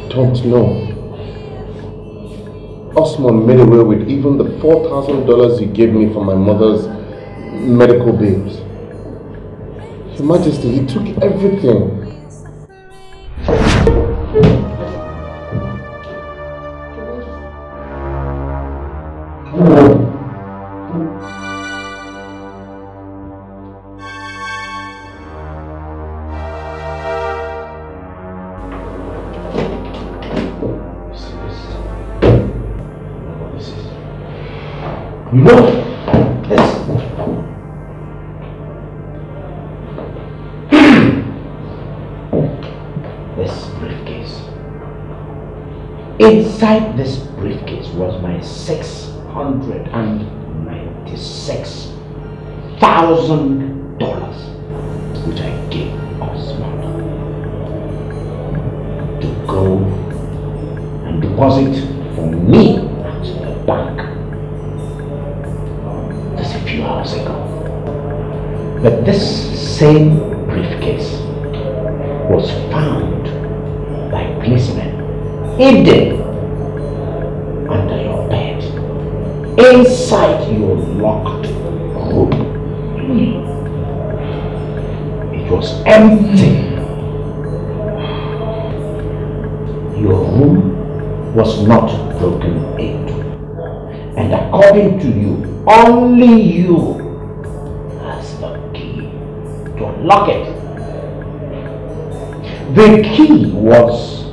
don't know. Osman made away with even the $4,000 you gave me for my mother's medical bills. Your Majesty, he took everything. You know, this briefcase. Inside this briefcase was my $696,000, which I gave Osman to go and deposit for me at the bank. Just a few hours ago. But this same briefcase was found by policemen hidden under your bed, inside your locked room. It was empty. Your room was not broken into. And according to you, only you has the key to unlock it. The key was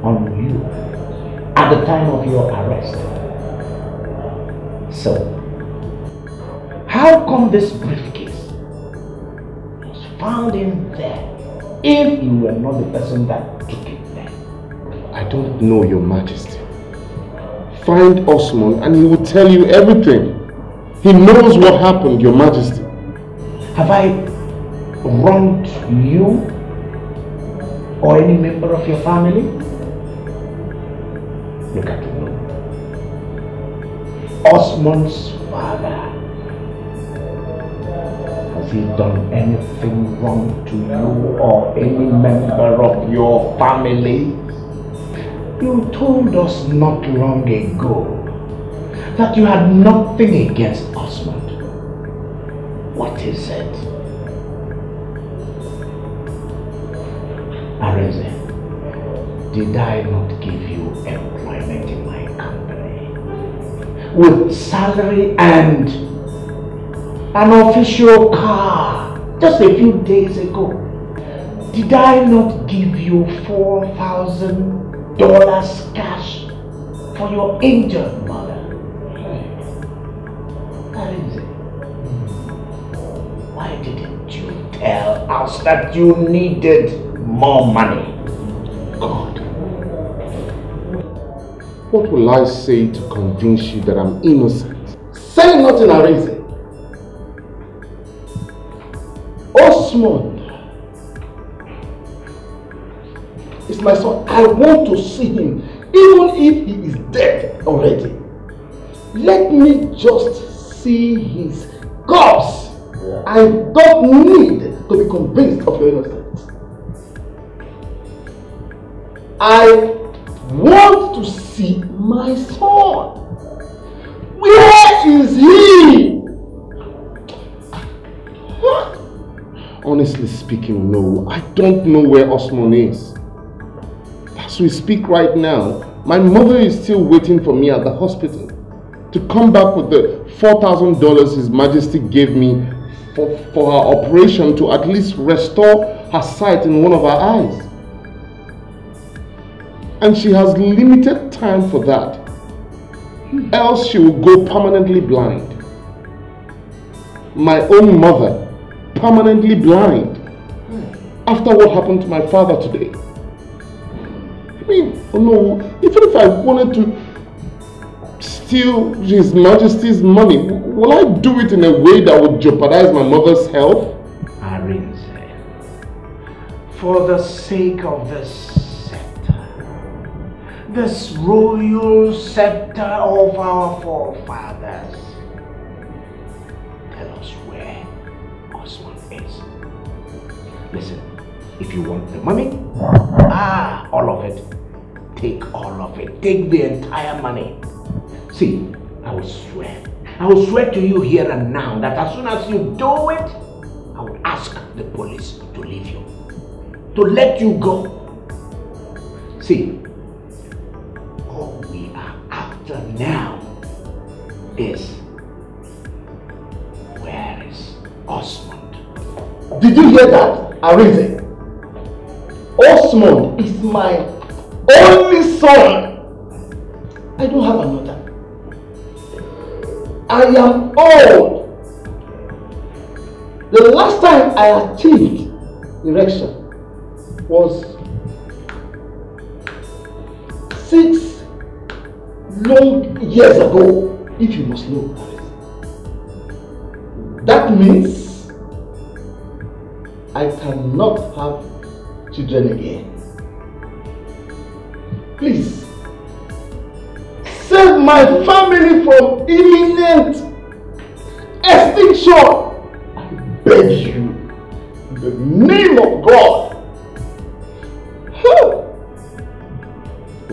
on you at the time of your arrest. So, how come this briefcase was found in there if you were not the person that took it there? I don't know, Your Majesty. Find Osman and he will tell you everything. He knows what happened, Your Majesty. Have I wronged you or any member of your family? Look at me. Osman's father. Has he done anything wrong to you or any member of your family? You told us not long ago that you had nothing against Osman. What is it? Areze, did I not give you employment in my company? With salary and an official car just a few days ago? Did I not give you $4,000 cash for your injured mother? Why didn't you tell us that you needed more money? God, what will I say to convince you that I'm innocent? Say nothing, Areze. Osman is my son. I want to see him, even if he is dead already. Let me just see his corpse. I don't need to be convinced of your innocence. I want to see my son. Where is he? Honestly speaking, no. I don't know where Osman is. As we speak right now, my mother is still waiting for me at the hospital to come back with the $4,000 His Majesty gave me for her operation to at least restore her sight in one of her eyes. And she has limited time for that. Else she will go permanently blind. My own mother, permanently blind. After what happened to my father today. I mean, oh no, even if I wanted to steal His Majesty's money, will I do it in a way that would jeopardize my mother's health? Areze, for the sake of this scepter, this royal scepter of our forefathers, tell us where Osman is. Listen, if you want the money, all of it, take all of it. Take the entire money. See, I will swear to you here and now that as soon as you do it, I will ask the police to leave you, to let you go. See, all we are after now is, where is Osmond? Did you hear that, Arinze? Osmond is my only son. I don't have another. I am old. The last time I achieved erection was 6 long years ago, if you must know. That means I cannot have children again. Please, save my family from imminent extinction. I beg you, in the name of God.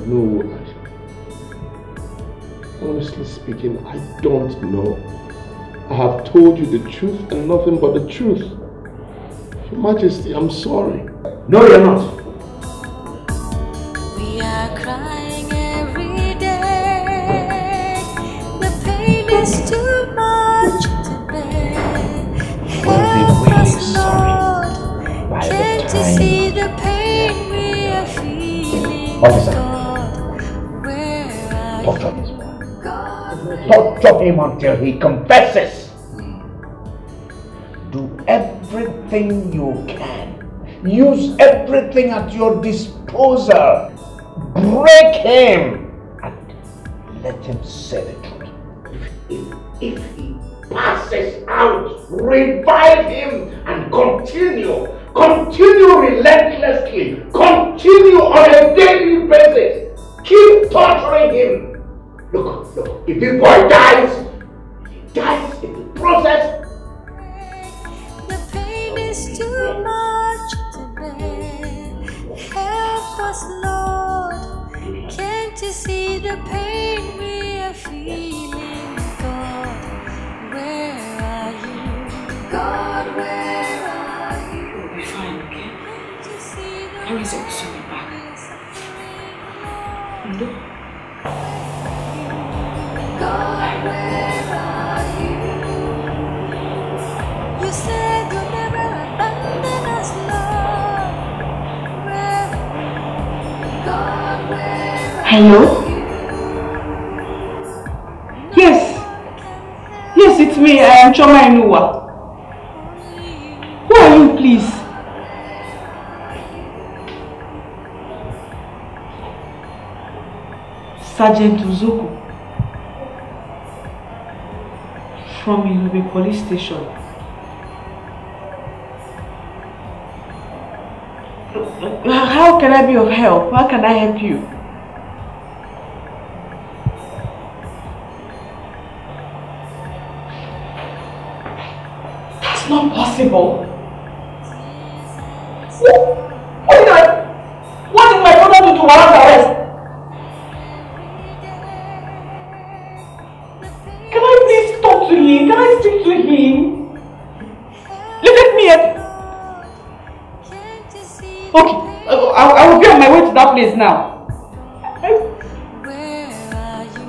No, honestly speaking, I don't know. I have told you the truth and nothing but the truth. Your Majesty, I'm sorry. No, you're not. We are crying every day. The pain is too much to bear. Help us, Lord. Can't you see the pain we are feeling? Officer, torture him until he confesses. Do everything you can. Use everything at your disposal. Break him and let him say the truth. If he passes out, revive him and continue relentlessly. Continue on a daily basis. Keep torturing him. Look, if this boy dies, he dies in the process. The pain is too much to bear. Help us, Lord. Can't you see the pain we are feeling? God, where are you? God, where are you? We'll be fine, okay? Can't you see the How is it will soon be back? Ndo? God, where are you? You said you'll never abandon us, Lord. Where, God, where are Hello? Yes, it's me. I am Choma Inuwa. Who are you, please? Sergeant Uzoku from Ilube Police Station. How can I be of help? How can I help you? That's not possible. What did my brother do to warrant arrest? Can I please talk to him? Can I speak to him? Let me help. Okay, I will be on my way to that place now. where are you?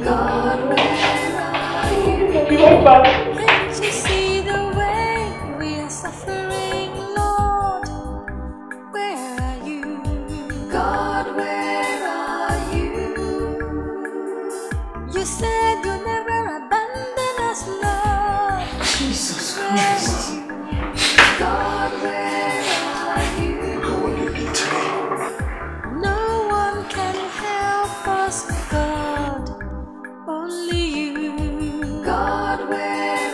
God, where are you? Be right back. Can't you see the way we are suffering, Lord? Where are you? God, where are you? You said you'll never abandon us, Lord. Jesus Where Christ. are you? God, where are you? Look at what you did to me. No one can help us, God. Only you. God, where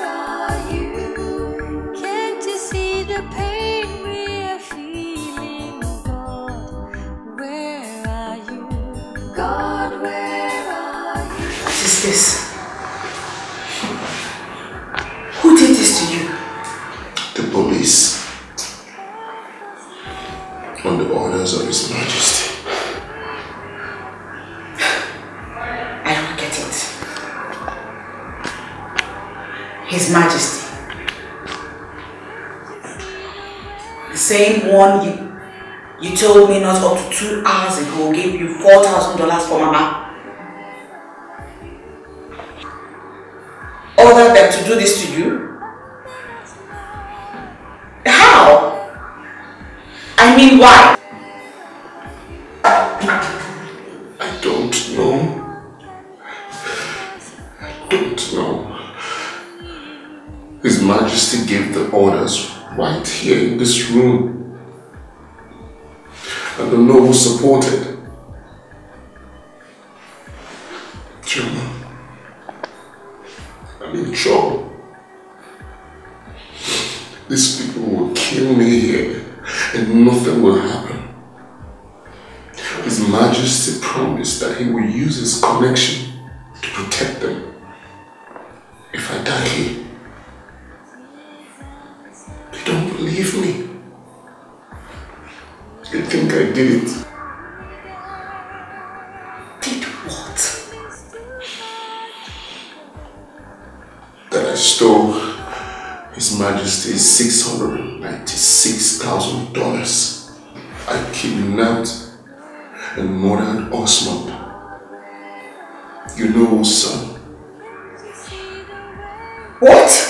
His Majesty. The same one you told me not up to 2 hours ago gave you $4,000 for Mama. Ordered them to do this to you? How? I mean, why? I don't know. I don't know. His Majesty gave the orders right here in this room. I don't know who supported. Chioma, I'm in trouble. These people will kill me here and nothing will happen. His Majesty promised that he will use his connection to protect them if I die here. They don't believe me. They think I did it. Did what? That I stole His Majesty's $696,000. I kidnapped and murdered Osman. You know, son. What?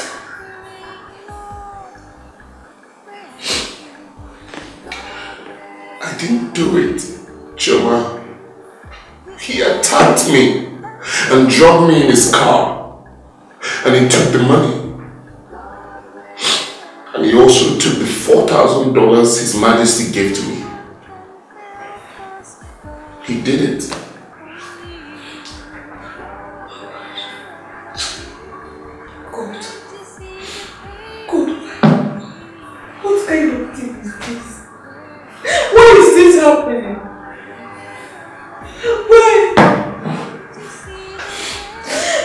I didn't do it, Chioma. He attacked me and dropped me in his car. And he took the money. And he also took the $4,000 His Majesty gave to me. He did it. God. What kind of thing is this? Why is this happening? Why?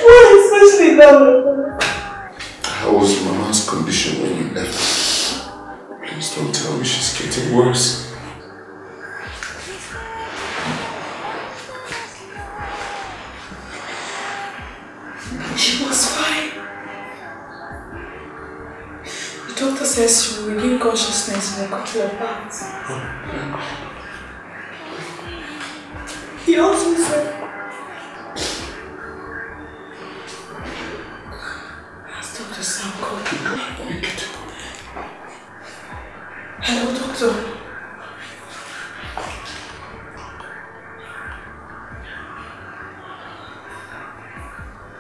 Why especially now? How was Mama's condition when you left? Please don't tell me she's getting worse. She was fine. The doctor says she will regain consciousness in a couple of hours. He also said, as Dr. Sam called me. Hello, doctor.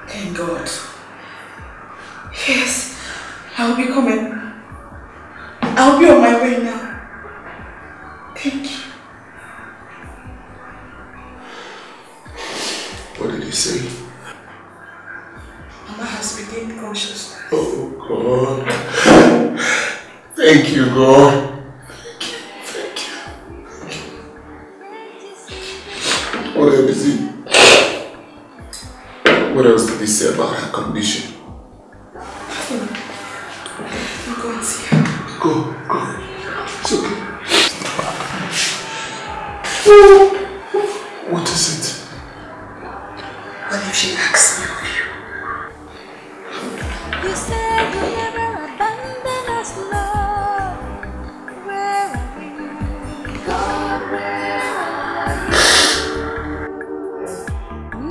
Thank God. Yes, I'll be coming. I'll be on my way now. Thank you. What did he say? Mama has regained consciousness. Oh God. Thank you, God. Thank you. What else is it? What else did he say about her condition? You go and see her. Go. It's okay. What is it? What if she asks me of you? You said you never abandon us, Lord. Where are you? God, where are you?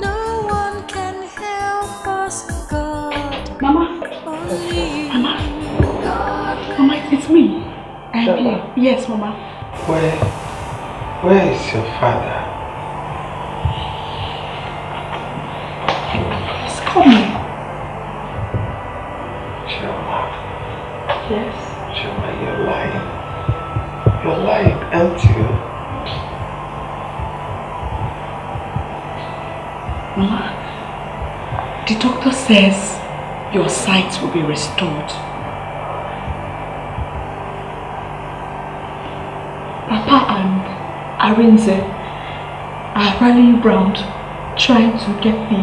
No one can help us, God. Mama. Only you. Mama, it's me. I'm here. Yes, Mama. Where is your father? He's coming. Chioma. Yes. Chioma, you're lying. You're lying, aren't you? Mama, the doctor says your sight will be restored. Papa and Arinze are rallying round trying to get the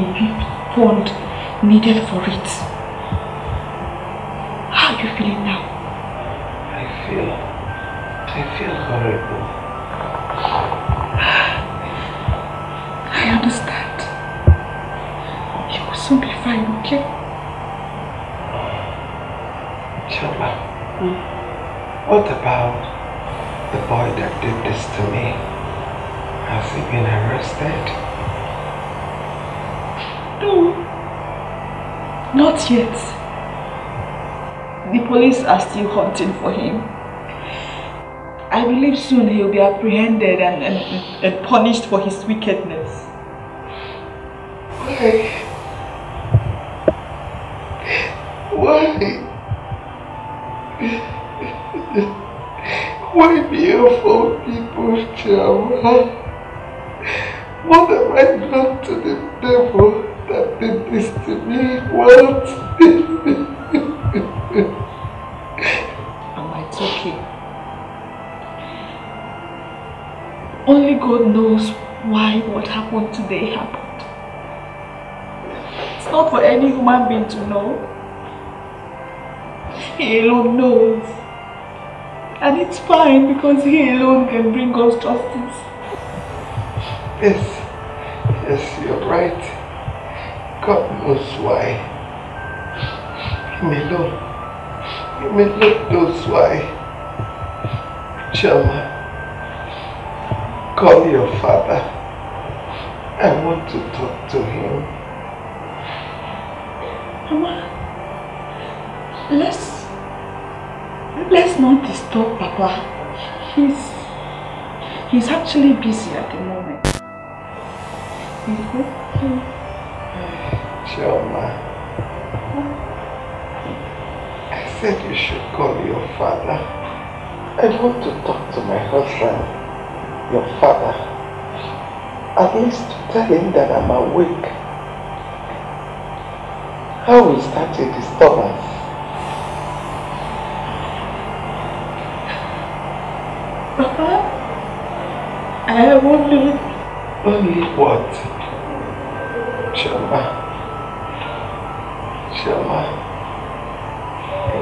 fund needed for it. How are you feeling now? I feel horrible. I understand. You will soon be fine, okay? What about the boy that did this to me? Has he been arrested? No. Not yet. The police are still hunting for him. I believe soon he will be apprehended and punished for his wickedness. Why? Why beautiful people, Chioma? What have I done to the devil that did this to me? What? Mama, it's okay. Only God knows why what happened today happened. It's not for any human being to know. He alone knows. And it's fine because he alone can bring us justice. Yes, you're right. God knows why. He may not knows why. Chioma, call your father. I want to talk to him. Mama, let's not disturb Papa. He's actually busy at the moment. Chioma, I said you should call your father. I want to talk to my husband, your father. At least to tell him that I'm awake. How is that a disturbance? Papa, I have only what? Chioma, I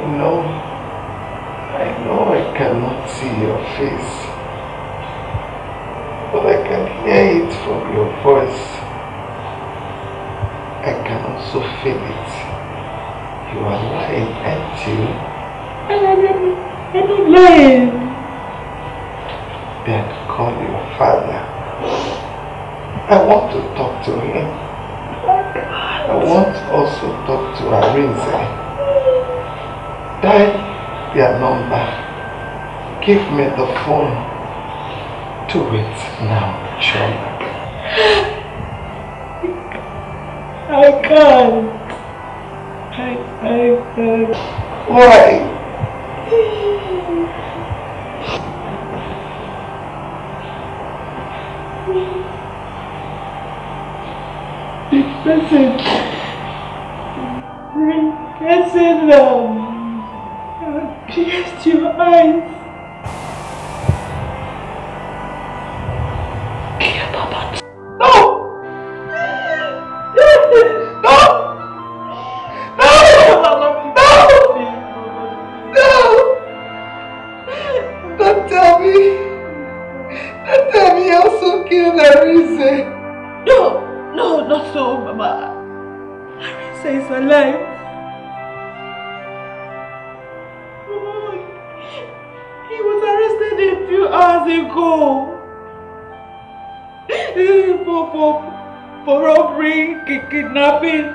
know I cannot see your face, but I can hear it from your voice. I can also feel it. You are lying, aren't you? I'm not lying. Then call your father. I want to talk to him. I want also to talk to Arinze. Dial their number. Give me the phone. Do it now, Chioma. I can't. I can't. Why? Listen, pierced your eyes. Kidnapping,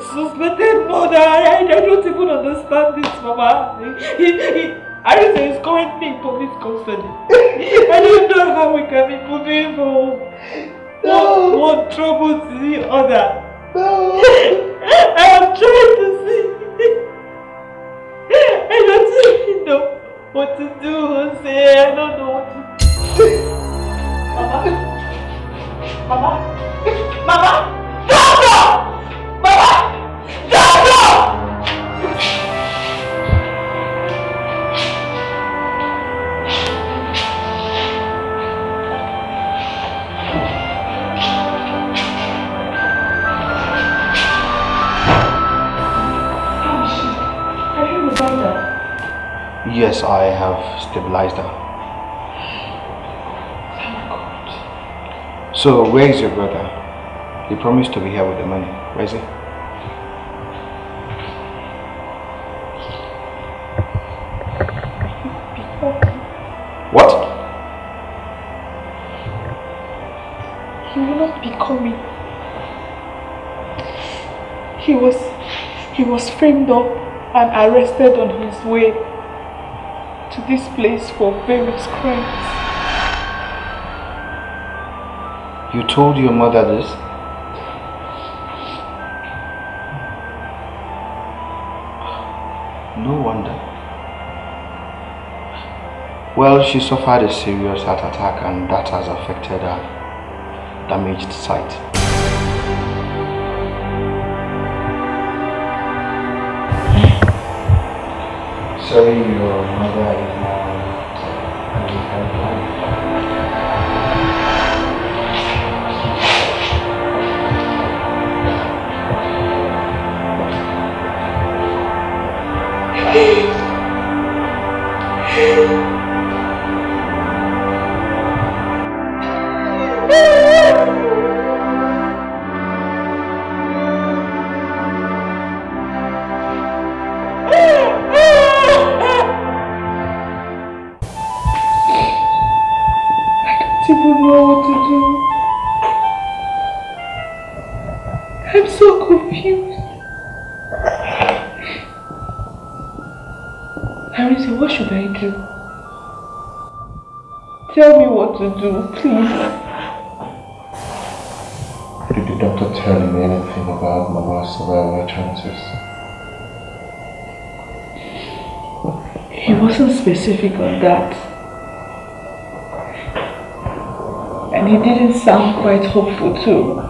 suspected murder. I don't even understand this, Mama. Arinze is currently in police custody. I don't know how we can be moving from one trouble to the other. No. I am trying to see. I don't even know what to do or say. I don't know what to do. Mama! Yes, I have stabilized her. Thank God. So, where is your brother? He promised to be here with the money. Where is he? He will not be coming. He was framed up and arrested on his way to this place for various crimes. You told your mother this? No wonder. Well, she suffered a serious heart attack and that has affected her damaged sight. Sorry, your mother is now alive. Tell me what to do, please. Did the doctor tell you anything about Mama's survival chances? He wasn't specific on that. And he didn't sound quite hopeful too.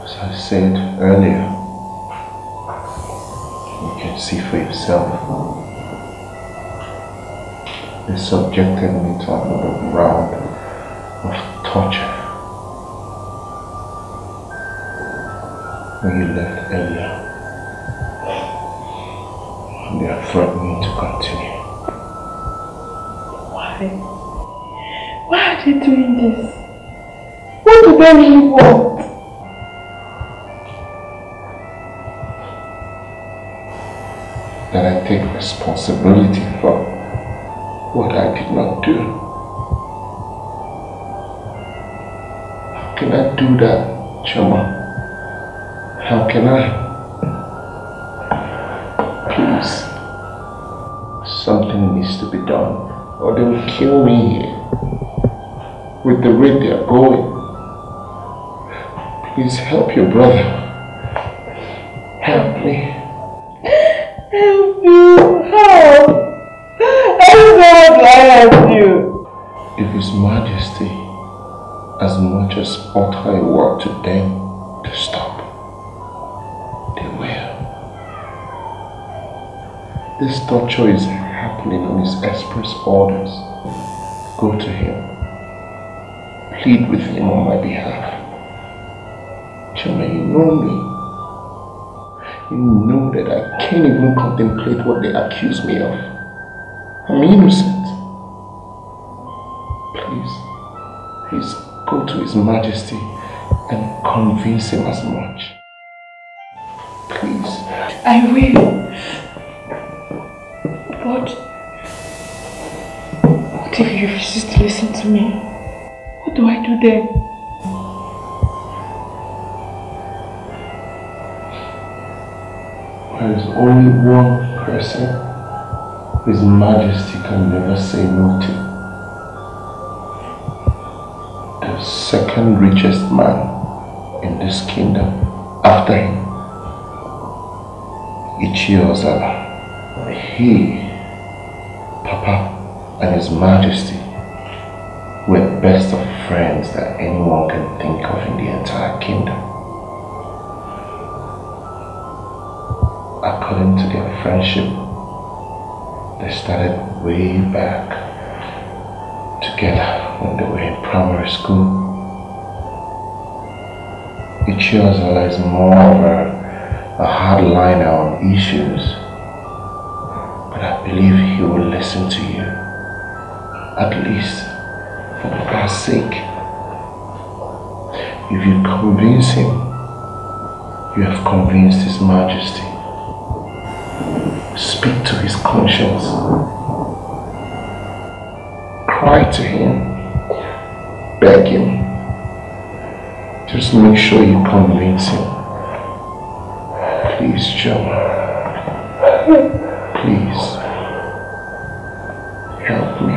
As I said earlier, see for yourself. They subjected me to another round of torture when you left earlier, and they are threatening to continue. Why? Why are they doing this? What do they really want? That I take responsibility for what I did not do. How can I do that, Chama? How can I? Please, something needs to be done, or they will kill me here. With the rate they are going. Please help your brother. Help me. Help you? How? How do I help you? If His Majesty as much as utter a word to them to stop, they will. This torture is happening on His express orders. Go to Him. Plead with Him on my behalf. Chama, you know me. You know that I can't even contemplate what they accuse me of. I'm innocent. Please go to His Majesty and convince him as much. Please. I will. But what if you refuse to listen to me? What do I do then? There is only one person His Majesty can never say no to. The second richest man in this kingdom after him, Ichiozala. He, Papa, and His Majesty were best of friends that anyone can think of in the entire kingdom. According to their friendship, they started way back together when they were in primary school. Ichiozala is more of a hardliner on issues, but I believe he will listen to you, at least for Papa's sake. If you convince him, you have convinced His Majesty. Speak to his conscience. Cry to him. Beg him. Just make sure you convince him. Please, Joe. Please. Help me.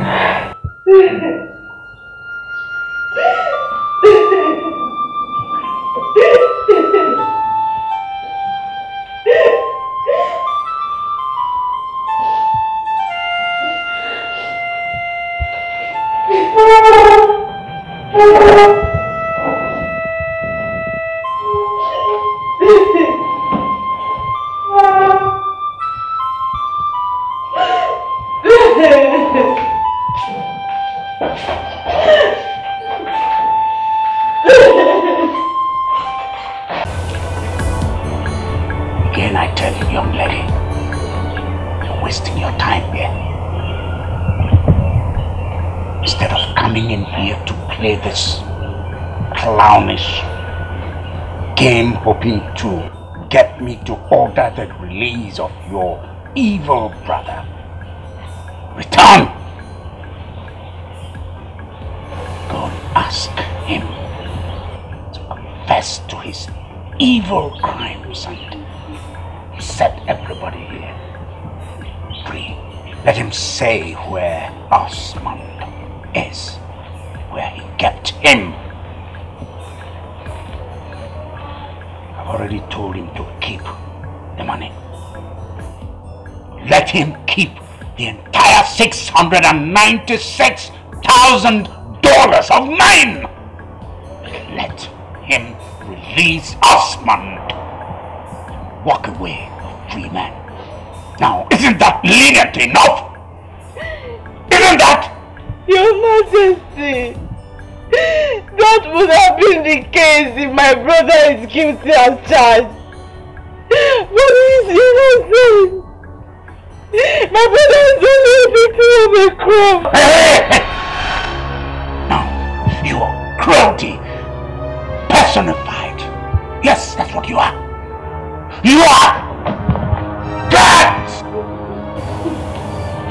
Hoping to get me to order the release of your evil brother. Return! Go and ask him to confess to his evil crimes and set everybody here free. Let him say where Osmond is, where he kept him. Already told him to keep the money. Let him keep the entire $696,000 of mine. Let him release Osmond and walk away a free man. Now, isn't that lenient enough? Isn't that? Your Majesty, that would have been the case if my brother is guilty as charged. But he's innocent. My brother is only a victim of a crime. Now, you are cruelty personified. Yes, that's what you are. You are God!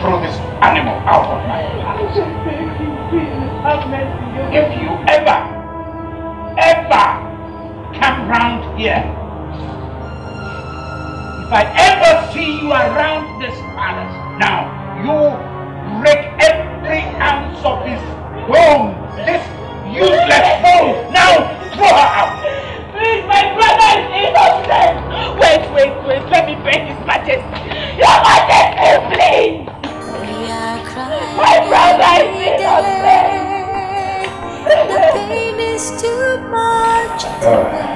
Throw this animal out of my house. If you ever come round here, if I ever see you around this palace, now you break every ounce of his bone, this useless bone. Now throw her out. Please, my brother is innocent. Wait, let me beg His Majesty. Your Majesty, please. My brother is innocent. The pain is too much to bear.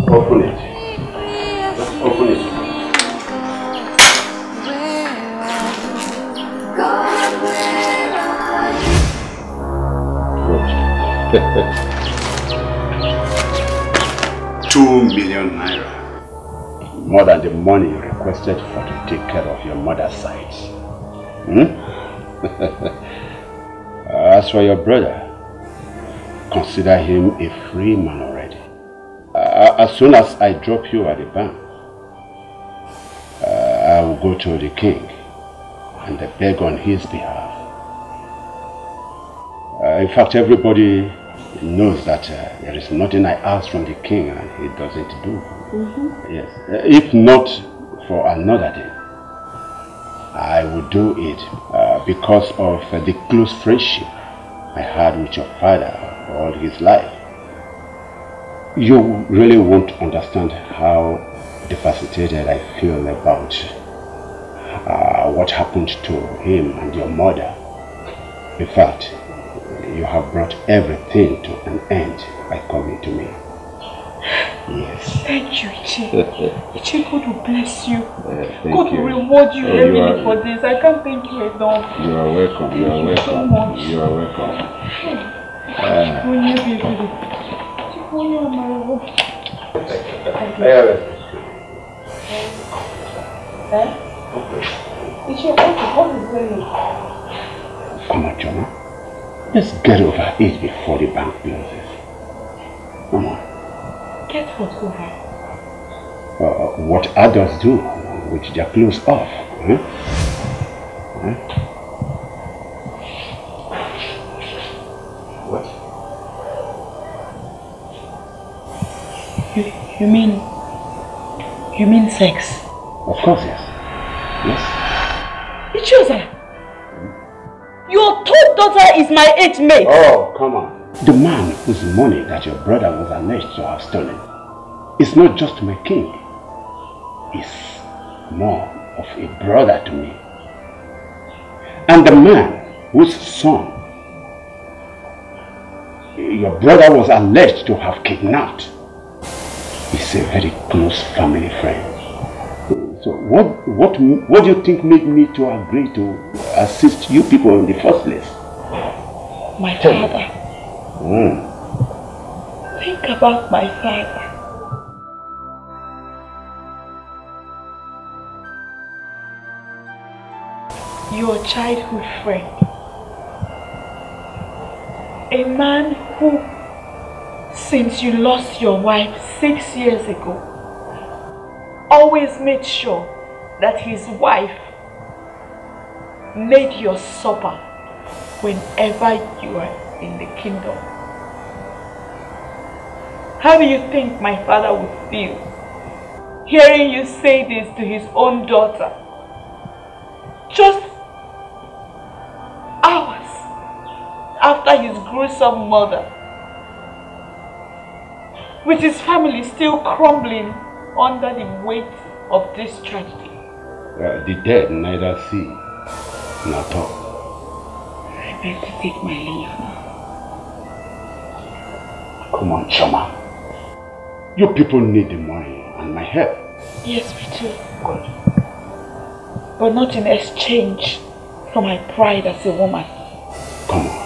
Open it. Open it. God, where are you? 2 million naira. More than the money you requested for to take care of your mother's side. As for your brother, consider him a free man already. As soon as I drop you at the bank, I will go to the king and beg on his behalf. In fact, everybody knows that there is nothing I ask from the king and he doesn't do. Yes. If not for another day, I would do it because of the close friendship I had with your father all his life. You really won't understand how devastated I feel about what happened to him and your mother. In fact, you have brought everything to an end by coming to me. Yes. Thank you, Ichi. Ichi, God will bless you. God will reward you heavily for this. I can't thank you enough. You are welcome. Thank you so much. You are welcome. Come on, Jonah. Let's get over it before the bank closes. Come on. Get what over? what adults do with their clothes off. Huh? Huh? What? You mean sex? Of course, yes. Yes. Ichioza, your third daughter is my age mate. Oh, come on. The man whose money that your brother was alleged to have stolen is not just my king. He's more of a brother to me. And the man whose son your brother was alleged to have kidnapped is a very close family friend. So what do you think made me to agree to assist you people in the first place? My father. Think about my father. Your childhood friend. A man who, since you lost your wife 6 years ago, always made sure that his wife made your supper whenever you are in the kingdom. How do you think my father would feel hearing you say this to his own daughter just hours after his gruesome murder, with his family still crumbling under the weight of this tragedy? The dead neither see nor talk. I beg to take my leave now. Come on, Chama. You people need the money and my help. Yes, we do. Good. But not in exchange for my pride as a woman. Come on.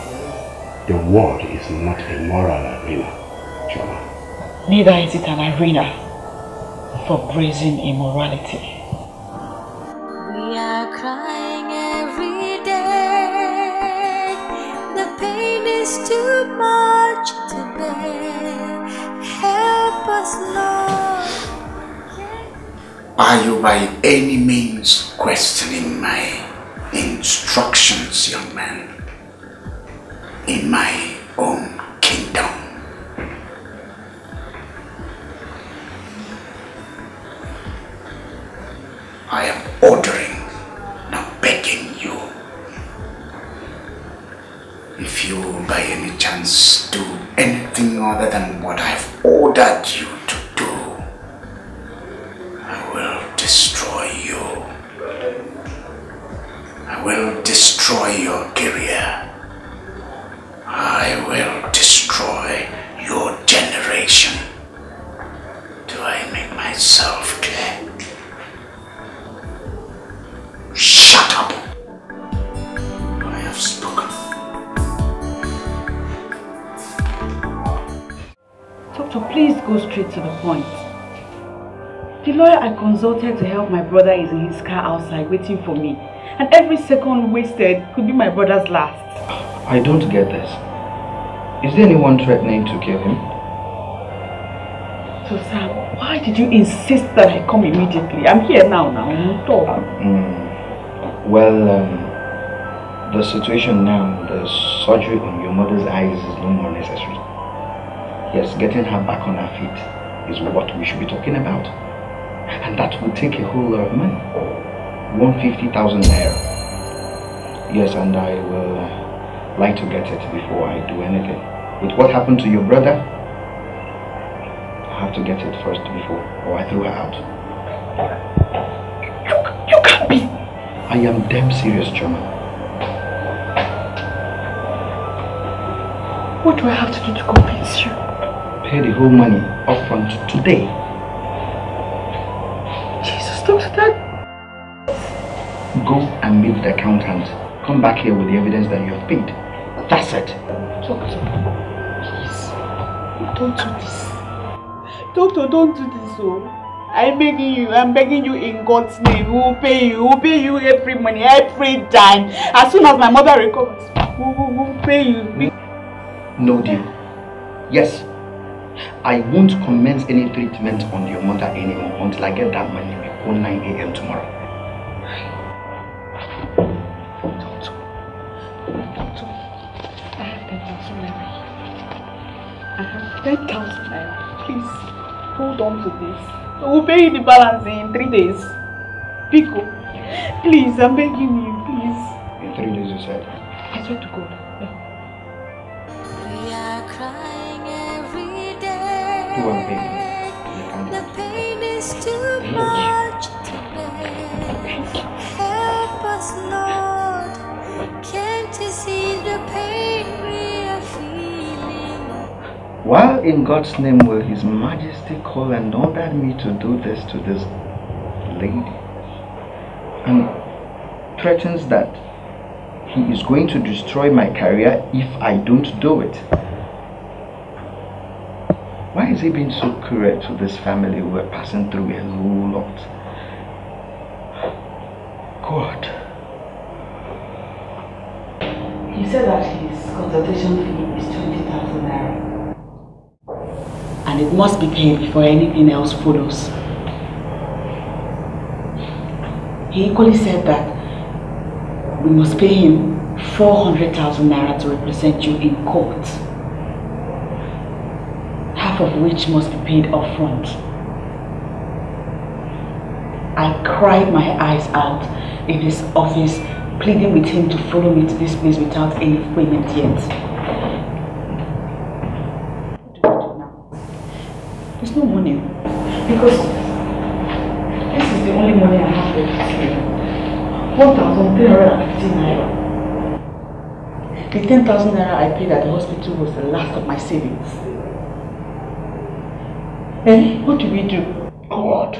The world is not a moral arena, Chama. Neither is it an arena for brazen immorality. We are crying every day. The pain is too much to bear. Help us, Lord. Are you by any means questioning my instructions, young man? In my own kingdom. I am ordering, not begging you. If you by any chance do anything other than what I've ordered you to do, I will destroy you. I will destroy your career. I will destroy your generation. Do I make myself clear? Shut up! I have spoken. Doctor, please go straight to the point. The lawyer I consulted to help my brother is in his car outside waiting for me. And every second wasted could be my brother's last. I don't get this. Is there anyone threatening to kill him? So Sam, why did you insist that I come immediately? I'm here now. The situation now, the surgery on your mother's eyes is no more necessary. Yes, getting her back on her feet is what we should be talking about. And that will take a whole lot of money. 150,000 naira. Yes, and I will like to get it before I do anything. With what happened to your brother, I have to get it first before, or I throw her out. You can't be. I am damn serious, German. What do I have to do to convince you? Pay the whole money up front today. Jesus, Doctor, that... Go and meet the accountant. Come back here with the evidence that you have paid. That's it. Doctor, please, don't do this. Doctor, don't do this, oh. I'm begging you in God's name. We'll pay you every money, every dime. As soon as my mother recovers, we'll pay you. No deal. Yes, I won't commence any treatment on your mother anymore until I get that money before 9 a.m. tomorrow. Tonto, I have 10,000 naira. I have 10,000 naira. Please, hold on to this. I will pay you the balance in 3 days. Pico, please, I'm begging you, please. In 3 days, you said? I swear to God. We are crying every day. Who am I? The pain is too much to bear. Help us, Lord. Can't you see the pain we are feeling? Why in God's name will His Majesty call and order me to do this to this lady? And threatens that he is going to destroy my career if I don't do it. Why is he being so cruel to this family who are passing through a whole lot? God. He said that his consultation fee is 20,000 naira. And it must be paid before anything else follows. He equally said that we must pay him 400,000 naira to represent you in court. Half of which must be paid up front. I cried my eyes out in his office, pleading with him to follow me to this place without any payment yet. What do we do now? There's no money. Because this is the only money I have for this year. 1,350 naira. The 10,000 naira I paid at the hospital was the last of my savings. Eh? What do we do? God.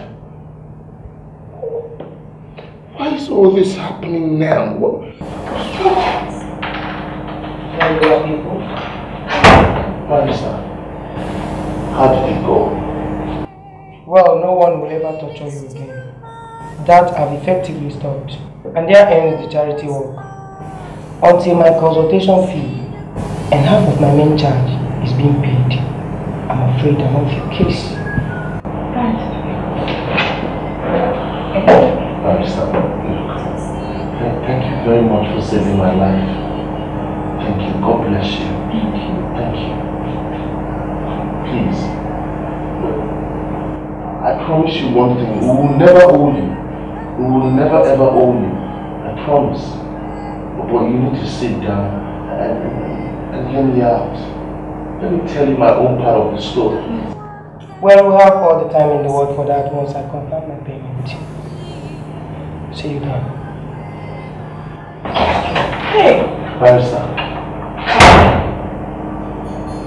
Why is all this happening now? Why is that? How did it go? Well, no one will ever torture you again. That have effectively stopped. And there ends the charity work. Until my consultation fee and half of my main charge is being paid, I'm afraid I'm off your case. Thank you very much for saving my life. Thank you. God bless you. Thank you. Thank you. Please. I promise you one thing. We will never owe you. We will never ever owe you. I promise. But you need to sit down and hear me out. Let me tell you my own part of the story. Well, we'll have all the time in the world for that once I confirm my payment. See you then. Hey! Barrister.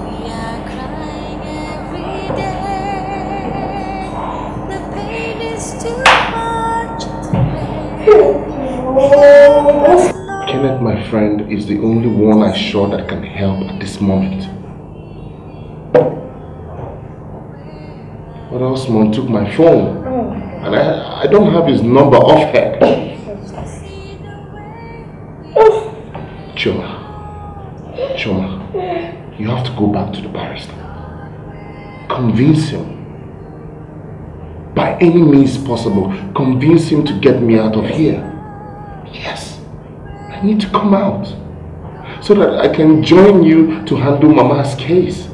We are crying every day. The pain is too much to bear. Kenneth, my friend, is the only one I'm sure that can help at this moment. But Osman took my phone, and I don't have his number offhand. Choma, you have to go back to the barrister. Convince him. By any means possible, convince him to get me out of here. Yes, I need to come out so that I can join you to handle Mama's case.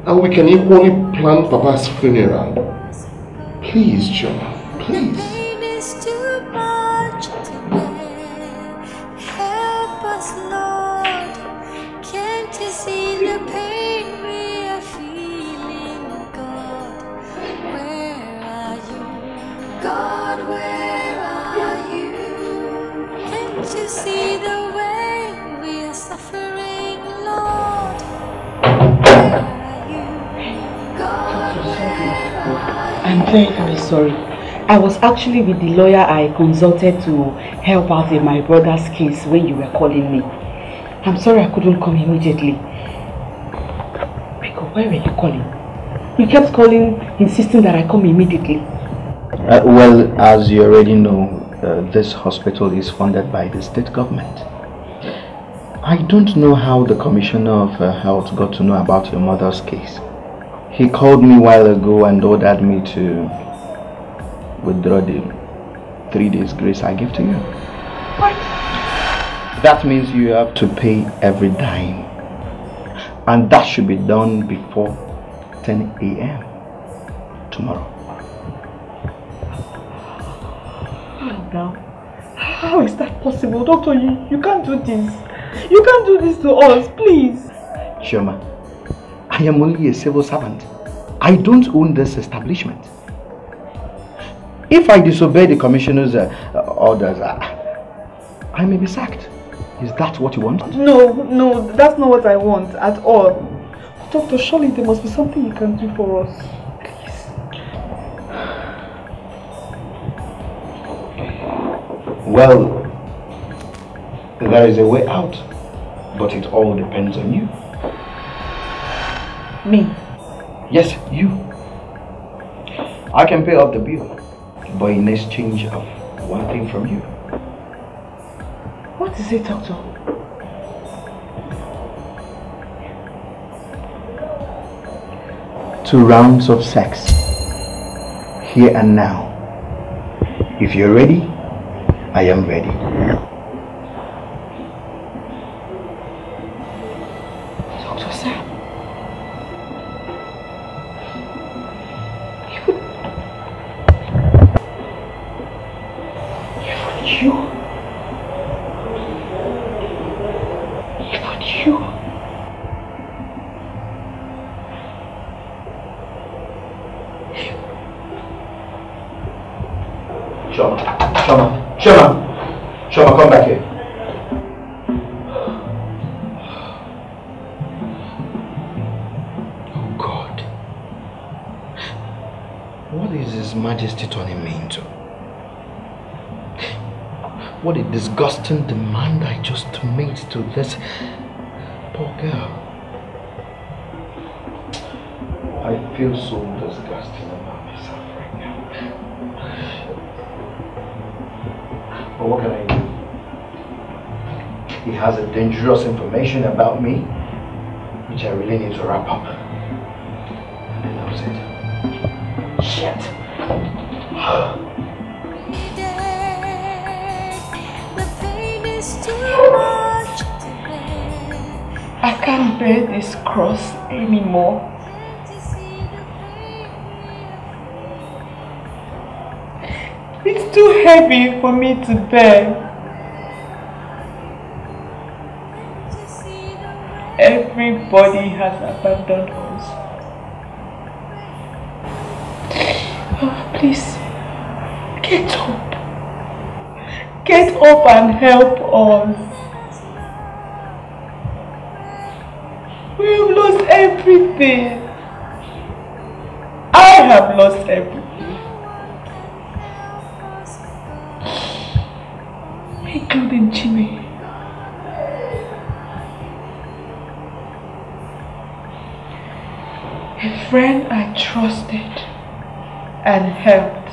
And we can equally plan Papa's funeral. Please, Choma, please. Pain is too much to bear. Help us, Lord. Can't you see the pain we are feeling? God, where are you? God, where are you? Can't you see the way we are suffering, Lord? Where are you? God, where are you? I'm very, very sorry. I was actually with the lawyer I consulted to help out in my brother's case when you were calling me. I'm sorry I couldn't come immediately. Rico, why were you calling? You kept calling, insisting that I come immediately. Well, as you already know, this hospital is funded by the state government. I don't know how the Commissioner of Health got to know about your mother's case. He called me a while ago and ordered me to withdraw the 3 days grace I gave to you. What? That means you have to pay every dime. And that should be done before 10 a.m. tomorrow. Now, how is that possible? Doctor, you can't do this. You can't do this to us, please. Chioma, I am only a civil servant. I don't own this establishment. If I disobey the commissioner's orders, I may be sacked. Is that what you want? No, that's not what I want at all. Doctor, surely there must be something you can do for us. Please. Well, there is a way out, but it all depends on you. Me? Yes, you. I can pay off the bill, but in exchange of one thing from you. What is it, Doctor? Two rounds of sex, here and now. If you're ready, I am ready. Doctor Sam, you. Chioma, come back here. Oh God. What is His Majesty turning me into? What a disgusting demand I just made to this poor girl. I feel so disgusting about myself right now. But what can I do? He has a dangerous information about me, which I really need to wrap up. And then that was it. Shit. I can't bear this cross anymore. It's too heavy for me to bear. Everybody has abandoned us. Oh, please, get up. Get up and help us. We have lost everything. I have lost everything. Including Jimmy. A friend I trusted and helped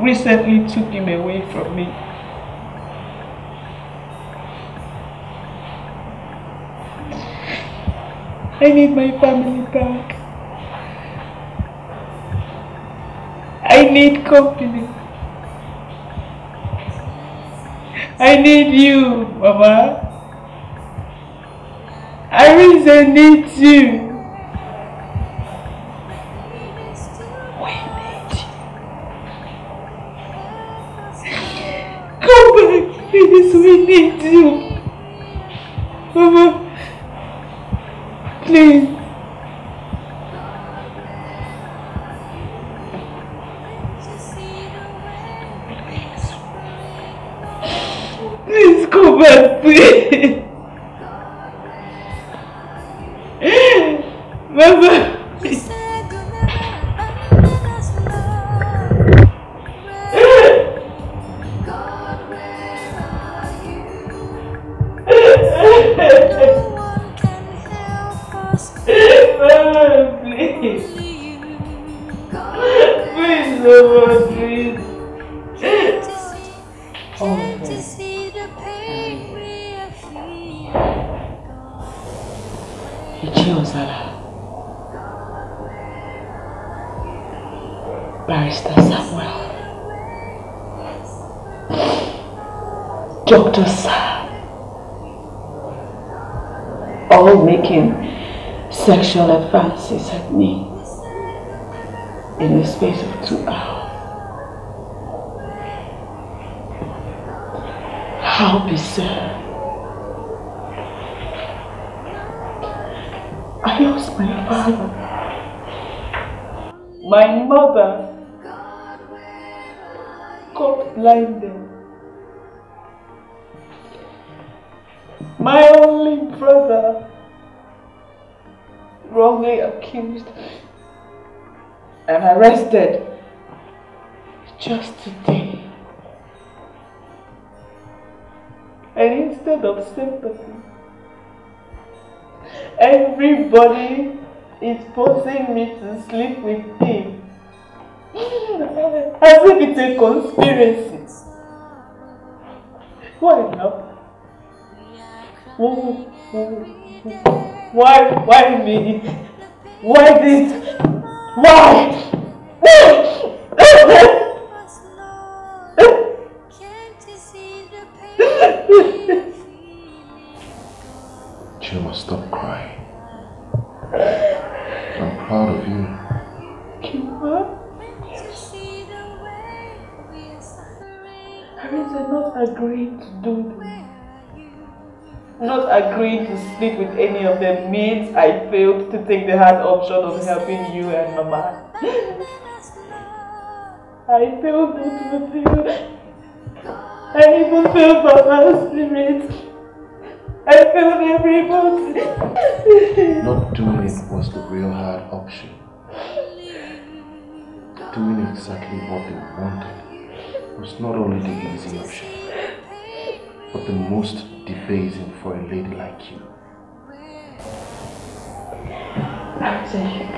recently took him away from me. I need my family back. I need company. I need you, Mama. I really need you. We need you. Come back, please. We need you. Mama, please. Please come back, please. Mama. Barrister Samuel, Dr. Sam, all making sexual advances at me in the space of 2 hours. How bizarre. I lost my father, my mother got blinded, my only brother wrongly accused and arrested just today. And instead of sympathy, everybody is forcing me to sleep with him. As if it's a conspiracy. Why now? Why me? Why this? Why? Chima, stop crying. I'm proud of you. Chima? Harissa not agreeing to do this. Not agreeing to sleep with any of them means I failed to take the hard option of helping you and Mama. I failed not with you. I even failed Mama's spirit. I failed everybody. Not doing it was the real hard option. Doing exactly what they wanted was not only the easy option, but the most debasing for a lady like you.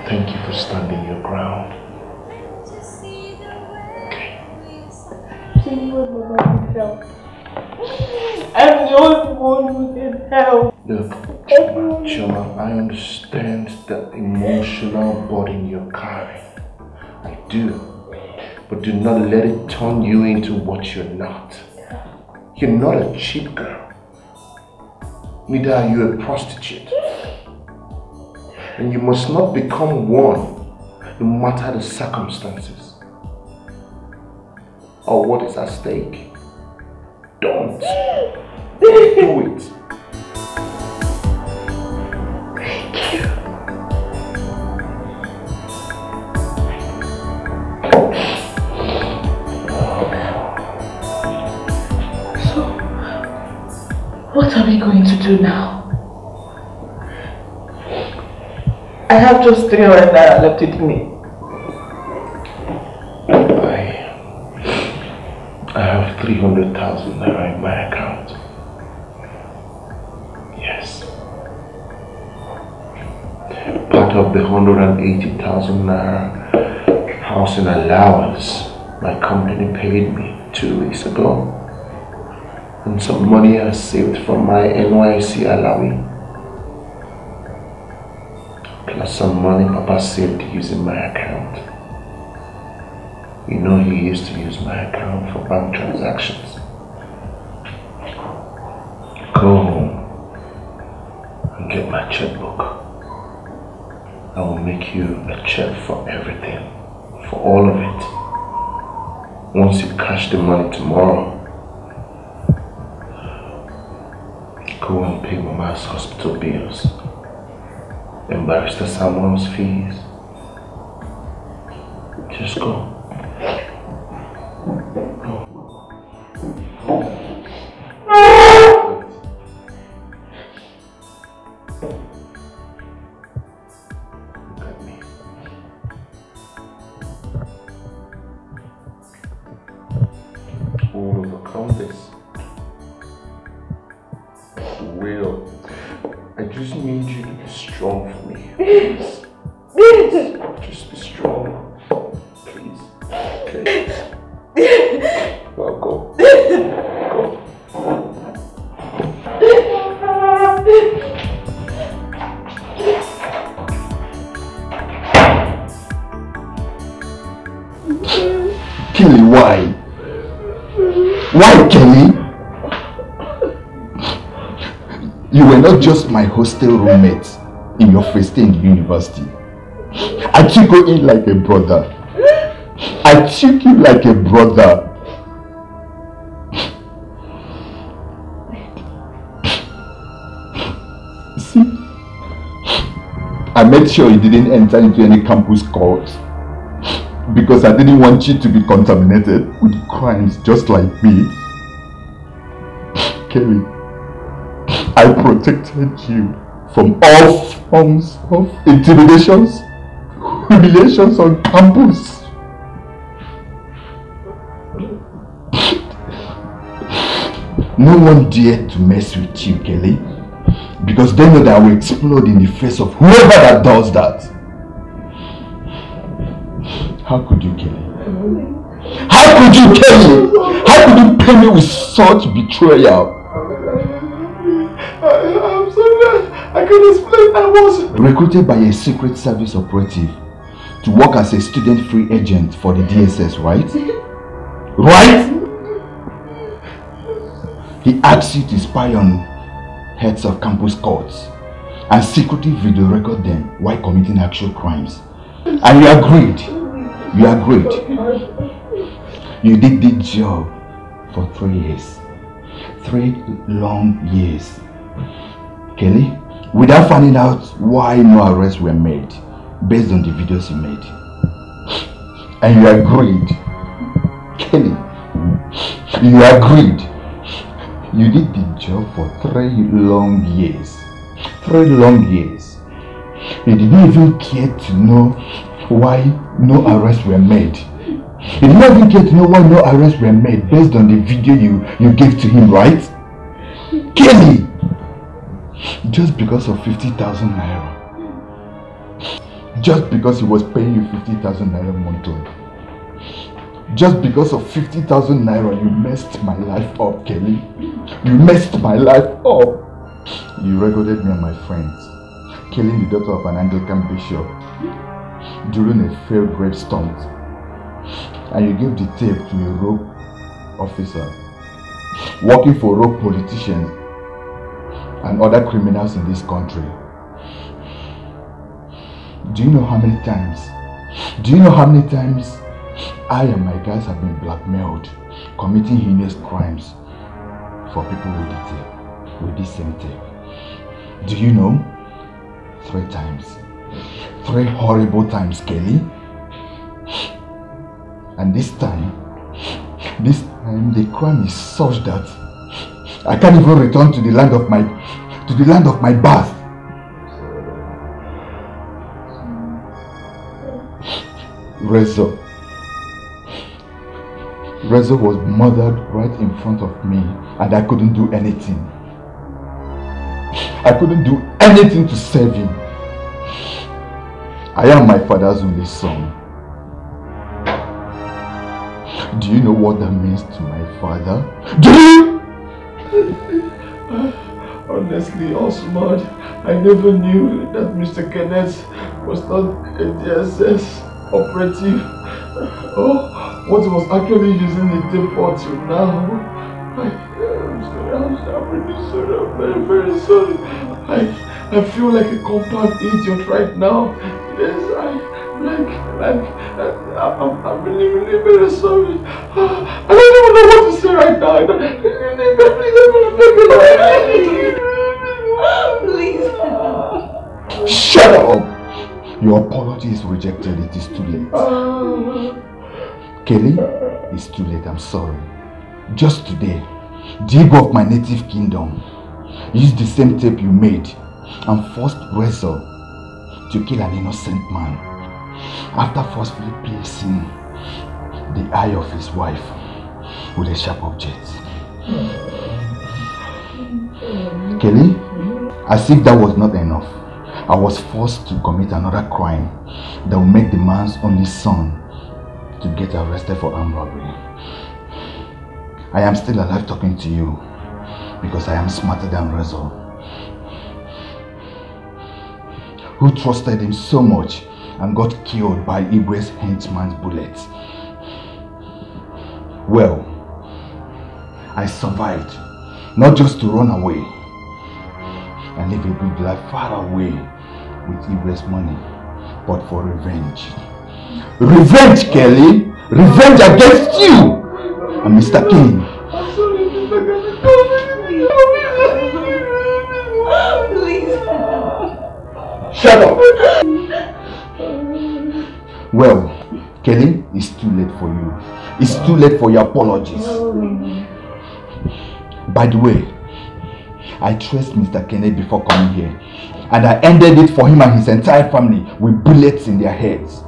Thank you for standing your ground. Okay. I'm the only one who can help. Look, Chima, I understand the emotional burden you're carrying. I do. But do not let it turn you into what you're not. You're not a cheap girl. Neither are you a prostitute. And you must not become one, no matter the circumstances or what is at stake. Don't do it. Thank you. So, what are we going to do now? I have just 300 naira left with me. I have 300,000 naira in my account. Yes. Part of the 180,000 naira housing allowance my company paid me 2 weeks ago. And some money I saved from my NYC allowing. Plus some money Papa saved using my account. You know he used to use my account for bank transactions. Go home and get my checkbook. I will make you a check for everything, for all of it. Once you cash the money tomorrow, go and pay Mama's hospital bills and Barrister Samuel's fees. Just go. Kelly, why? Why, Kelly? You were not just my hostel roommate in your first day in the university. I took you in like a brother. I took you like a brother. See, I made sure you didn't enter into any campus cults because I didn't want you to be contaminated with crimes just like me. Kelly, I protected you from all forms of intimidations, humiliations on campus. No one dared to mess with you, Kelly, because they know that I will explode in the face of whoever that does that. How could you, Kelly? How could you, Kelly? How could you pay me with such betrayal? I'm sorry, I can explain. I was recruited by a secret service operative to work as a student-free agent for the DSS, right? Right? He asked you to spy on heads of campus cults and secretly video record them while committing actual crimes. And you agreed. You agreed. You did the job for 3 years. 3 long years. Kelly, without finding out why no arrests were made based on the videos you made. And you agreed. Kelly, you agreed. You did the job for 3 long years. 3 long years. You didn't even care to know why no arrests were made. You didn't even care to know why no arrests were made based on the video you gave to him, right? Kelly! Just because of 50,000 naira. Just because he was paying you 50,000 naira monthly. Just because of 50,000 naira, you messed my life up, Kelly. You messed my life up. You recorded me and my friends killing the daughter of an Anglican bishop during a failed rape stunt. And you gave the tape to a rogue officer working for rogue politicians and other criminals in this country. Do you know how many times? Do you know how many times I and my guys have been blackmailed, committing heinous crimes for people with this same tape? Do you know? 3 times. 3 horrible times, Kelly. And this time the crime is such that I can't even return to the land of my birth. Rezo was murdered right in front of me and I couldn't do anything. I couldn't do anything to save him. I am my father's only son. Do you know what that means to my father? Do you? Honestly, Osman, I never knew that Mr. Kenneth was not a DSS operative. Oh, what he was actually using the tape for till now. I'm sorry, I'm really sorry, I'm very, very sorry. I feel like a compound idiot right now. Yes, I'm really, really very sorry. I don't even know what to say right now. Please. Shut up! Your apology is rejected. It is too late. Kelly, it's too late. I'm sorry. Just today, the ego of my native kingdom used the same tape you made and forced Rezo to kill an innocent man after forcefully placing the eye of his wife with a sharp object. Kelly, as if that was not enough, I was forced to commit another crime that will make the man's only son to get arrested for armed robbery. I am still alive talking to you because I am smarter than Rezo, who trusted him so much and got killed by Igwe's henchman's bullets. Well, I survived, not just to run away and live a good life far away with Ibre's money, but for revenge. Revenge, Kelly! Revenge against you! And Mr. King. Shut up! Well, Kelly, it's too late for you. It's too late for your apologies. By the way, I traced Mr. Kennedy before coming here, and I ended it for him and his entire family with bullets in their heads.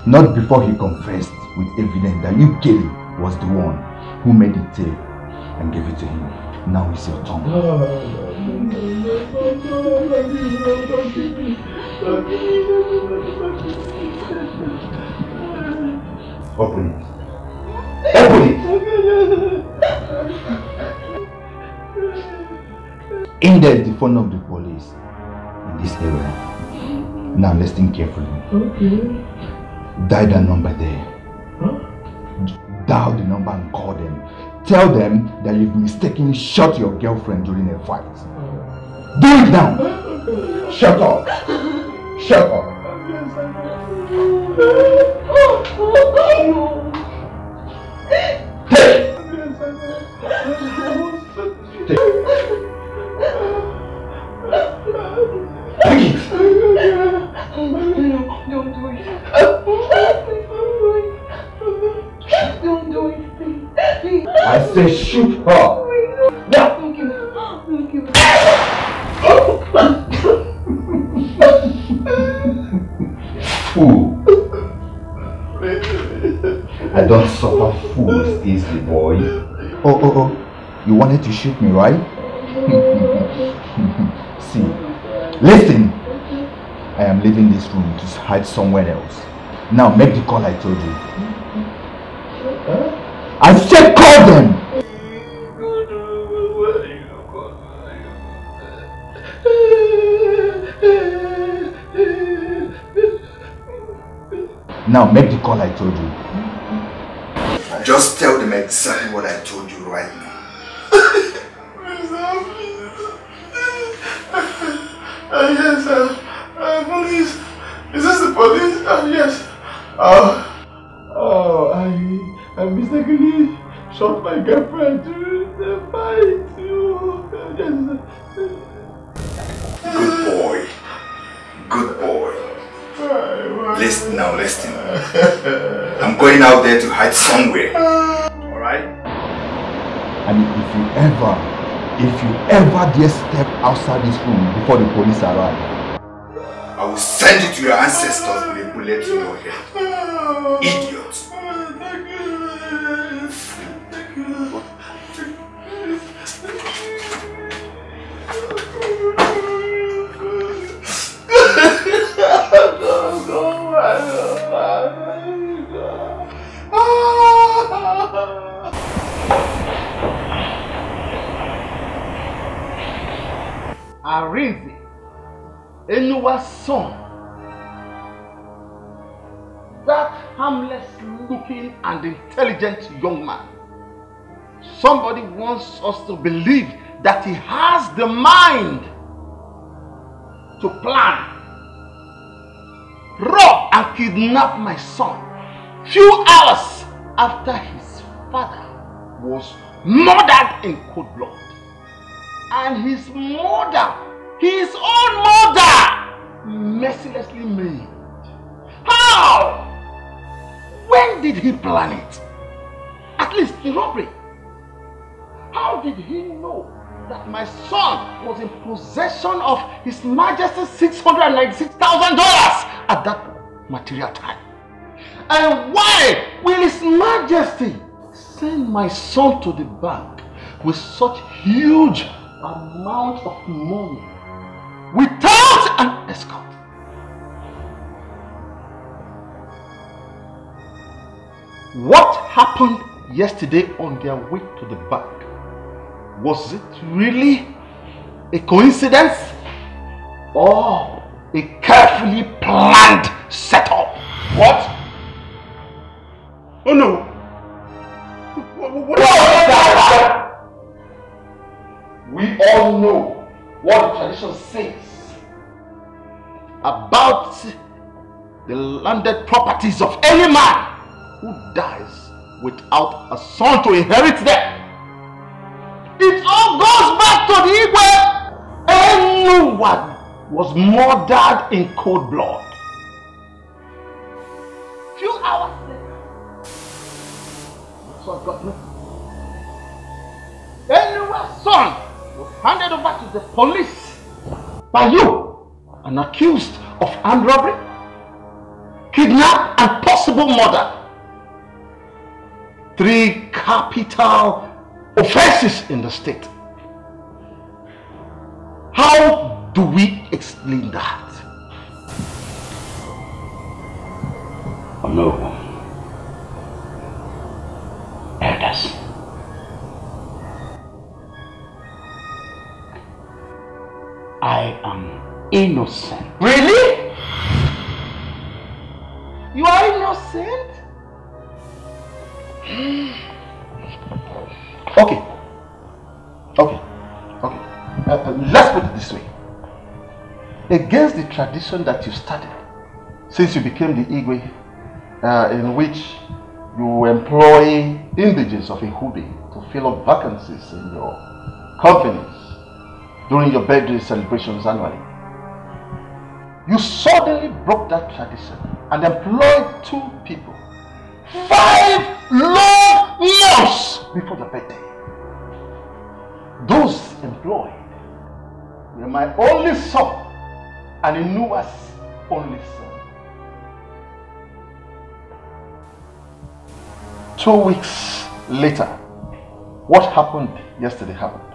Not before he confessed with evidence that you, Kelly, was the one who made the tape and gave it to him. Now it's your turn. Open it. Open it! In there is the phone of the police in this area. Now listen carefully. Okay. Dial the number there. Huh? Dial the number and call them. Tell them that you've mistakenly shot your girlfriend during a fight. Do it now! Shut up! Shut up! Take! Take it! Don't do it. Don't do it, please. I say shoot her! Now! Fool! I don't suffer fools easily, boy. Oh. You wanted to shoot me, right? See, listen. I am leaving this room to hide somewhere else. Now make the call I told you. I said call them! Now make the call I told you. Just tell them exactly what I told you right now. Yes, police. Is this the police? Yes. I mistakenly shot my girlfriend during the fight. Good boy. Good boy. Listen now, listen. I'm going out there to hide somewhere. Alright? And if you ever dare step outside this room before the police arrive, I will send you to your ancestors with a bullet in your head. Idiot. Arinze, Enuwa's son, that harmless looking and intelligent young man. Somebody wants us to believe that he has the mind to plan, rob and kidnap my son few hours after his father was murdered in cold blood. And his mother, his own mother, mercilessly maimed. How? When did he plan it? At least the robbery. How did he know that my son was in possession of His Majesty's $696,000 at that material time? And why will His Majesty send my son to the bank with such huge amount of money without an escort? What happened yesterday on their way to the bank? Was it really a coincidence or a carefully planned setup? What? Oh no! What we all know what the tradition says about the landed properties of any man who dies without a son to inherit them. It all goes back to the Igwe. Anyone was murdered in cold blood. Few hours later, that's what got me. Anyone's son was handed over to the police by you and accused of armed robbery, kidnap, and possible murder. 3 capital offenses in the state. How do we explain that? Oh no. Elders. I am innocent. Really? You are innocent? Okay. Let's put it this way. Against the tradition that you started since you became the Igwe, in which you employ indigenes of Ihube to fill up vacancies in your companies during your birthday celebrations annually. You suddenly broke that tradition and employed 2 people 5 long months before your birthday. Those employed were my only son and Inua's only son. 2 weeks later, what happened yesterday happened.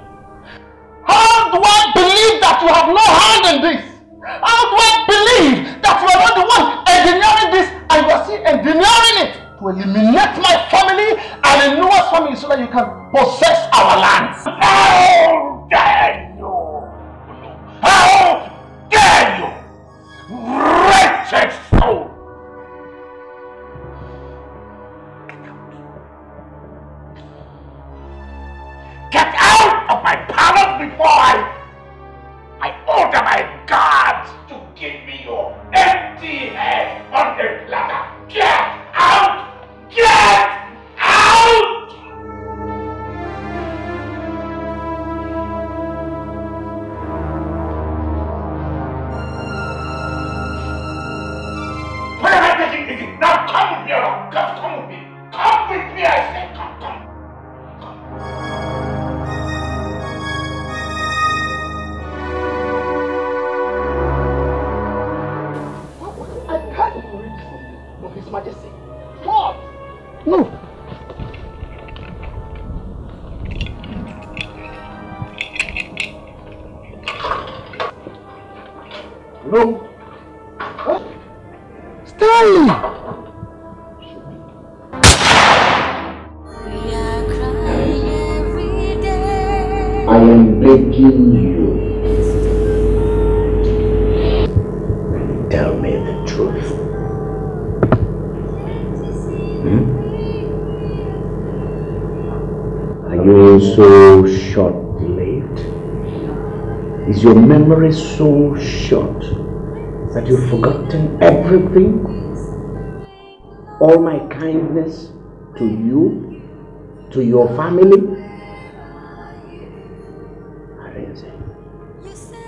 How do I believe that you have no hand in this? How do I believe that you are not the one engineering this and you are still engineering it to eliminate my family and Inua's family so that you can possess our lands? How dare you! How dare you! Wretched soul! Get out of my palace before I order my guards to give me your empty head on the platter. Get out! Get out! What am I taking easy? Now come with me, Aram. Come with me. Come with me, I say. Come. His Majesty. What? No. No. Huh? Stanley! We are crying every day. I am begging you. Tell me the truth. Are you so short-lived? Is your memory so short that you've forgotten everything? All my kindness to you, to your family?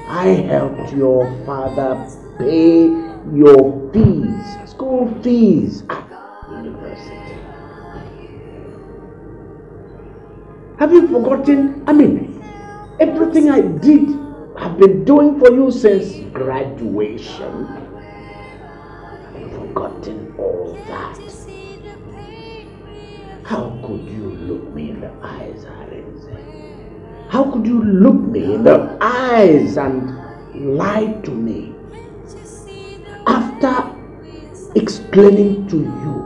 I helped your father pay your fees, school fees at university. Have you forgotten? I mean, everything I did, I've been doing for you since graduation. Have you forgotten all that? How could you look me in the eyes, Arinze? How could you look me in the eyes and lie to me after explaining to you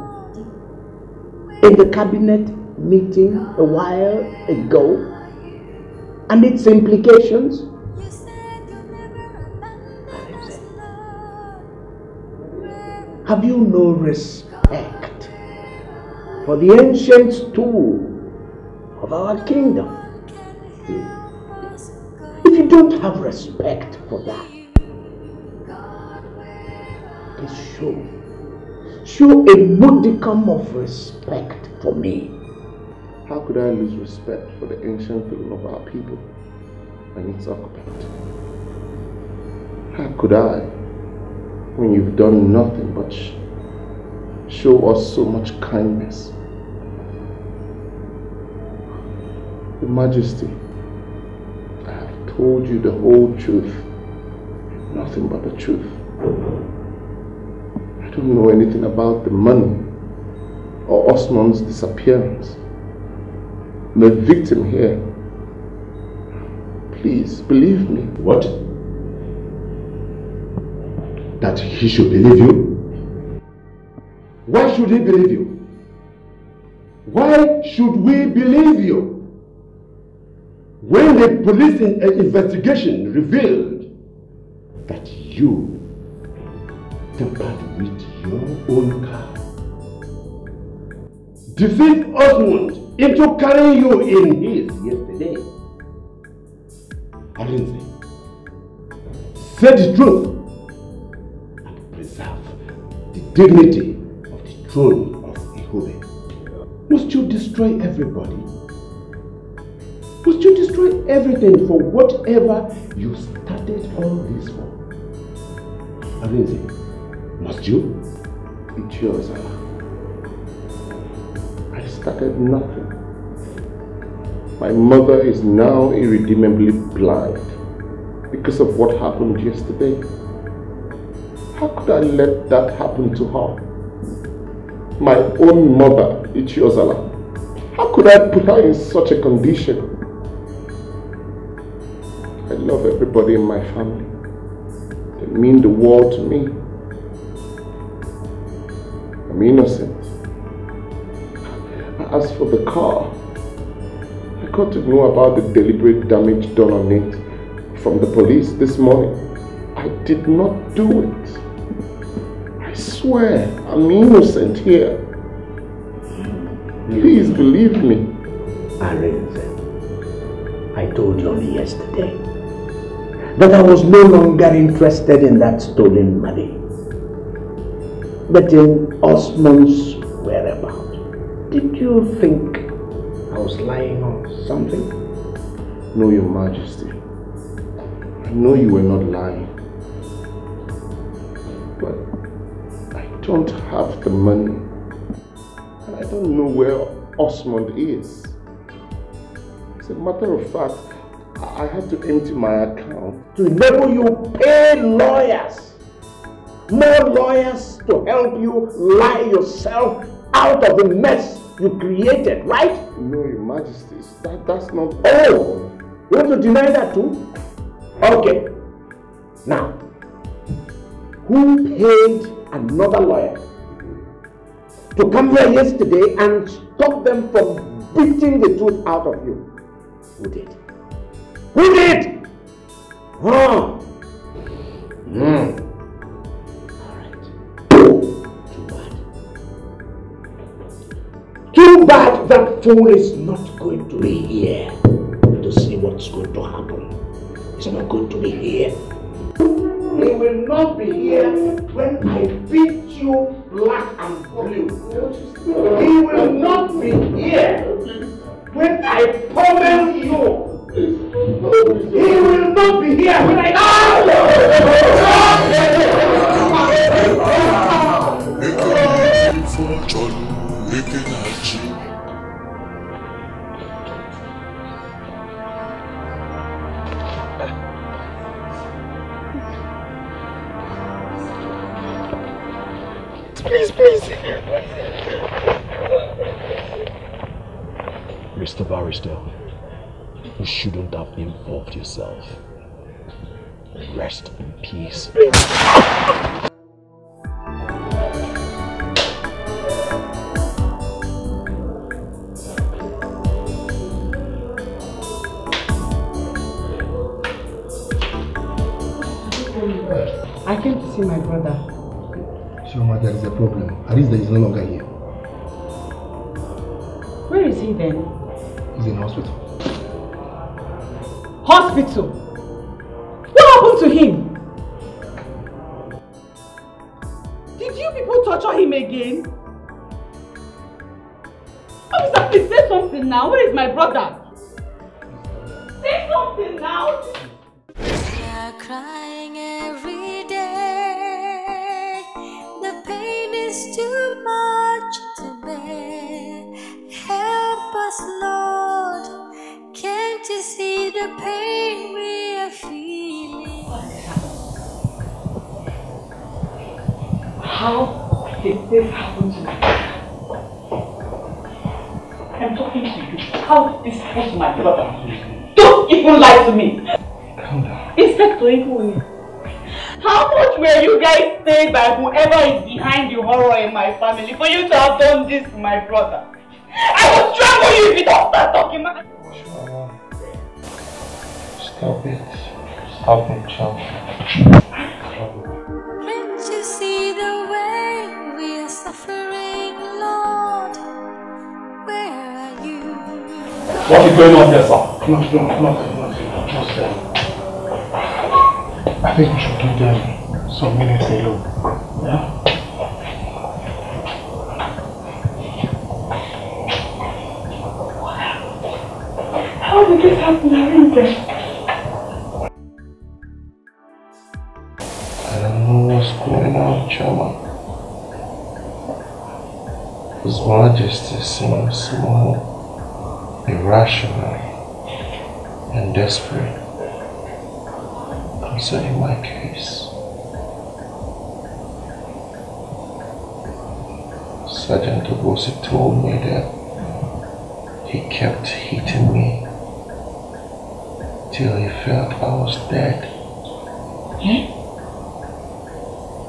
in the cabinet meeting a while ago and its implications? Have you no respect for the ancient stool of our kingdom. If you don't have respect for that, please show a modicum of respect for me. How could I lose respect for the ancient throne of our people and its occupant? How could I, when you've done nothing but show us so much kindness? Your Majesty, I have told you the whole truth, nothing but the truth. I don't know anything about the money or Osman's disappearance. I'm a victim here. Please, believe me. What? That he should believe you? Why should he believe you? Why should we believe you? When the police investigation revealed that you tampered with your own car, deceived Osmond into carrying you in his yesterday, Arinze, say the truth and preserve the dignity of the throne of Ihobe. Must you destroy everybody? Must you destroy everything for whatever you started all this for? Arinze, must you? It's yours, Allah. I started nothing. My mother is now irredeemably blind because of what happened yesterday. How could I let that happen to her? My own mother, Ichiozala. How could I put her in such a condition? I love everybody in my family. They mean the world to me. I'm innocent. As for the car, I got to know about the deliberate damage done on it from the police this morning. I did not do it. I swear, I'm innocent here. Please believe me. Arinze, I told you only yesterday that I was no longer interested in that stolen money, but in Osman's whereabouts. Did you think I was lying on something? No, Your Majesty. I know you were not lying. But I don't have the money. And I don't know where Osmond is. As a matter of fact, I had to empty my account to enable you pay lawyers. More lawyers to help you lie yourself out of the mess you created, right? No, Your Majesty, that's not... Oh! You want to deny that too? Okay. Now, who paid another lawyer to come here yesterday and stop them from beating the truth out of you? Who did? Who did? Huh? Too bad that fool is not going to be here to see what's going to happen. He's not going to be here. He will not be here when I beat you black and blue. He will not be here when I pummel you. He will not be here when I... Please, please. Mr. Barrister, you shouldn't have involved yourself. Rest in peace. I came to see my brother. Chioma, there is a problem. Arisa is no longer here. Where is he then? He's in hospital. Hospital? What happened to him? Did you people torture him again? Officer, please say something now. Where is my brother? Say something now. We are crying every day. The pain is too much to bear. Help us, Lord. Can't you see the pain we are feeling? How did this happen to me? I'm talking to you. How did this happen to my brother? Don't even lie to me. Calm down. Inspector Ikoyi, how much were you guys paid by whoever is behind the horror in my family for you to have done this to my brother? I will strangle you if you don't start talking, man. Stop it. Stop it, child. Can't you see the way we are suffering, Lord? Where are you? What is going on here, sir? Nothing. I think we should give them some minutes alone. Yeah? How did this happen? I don't know what's going on, Chairman. His Majesty seems more irrational and desperate concerning my case. Sergeant Obosi told me that he kept hitting me till he felt I was dead.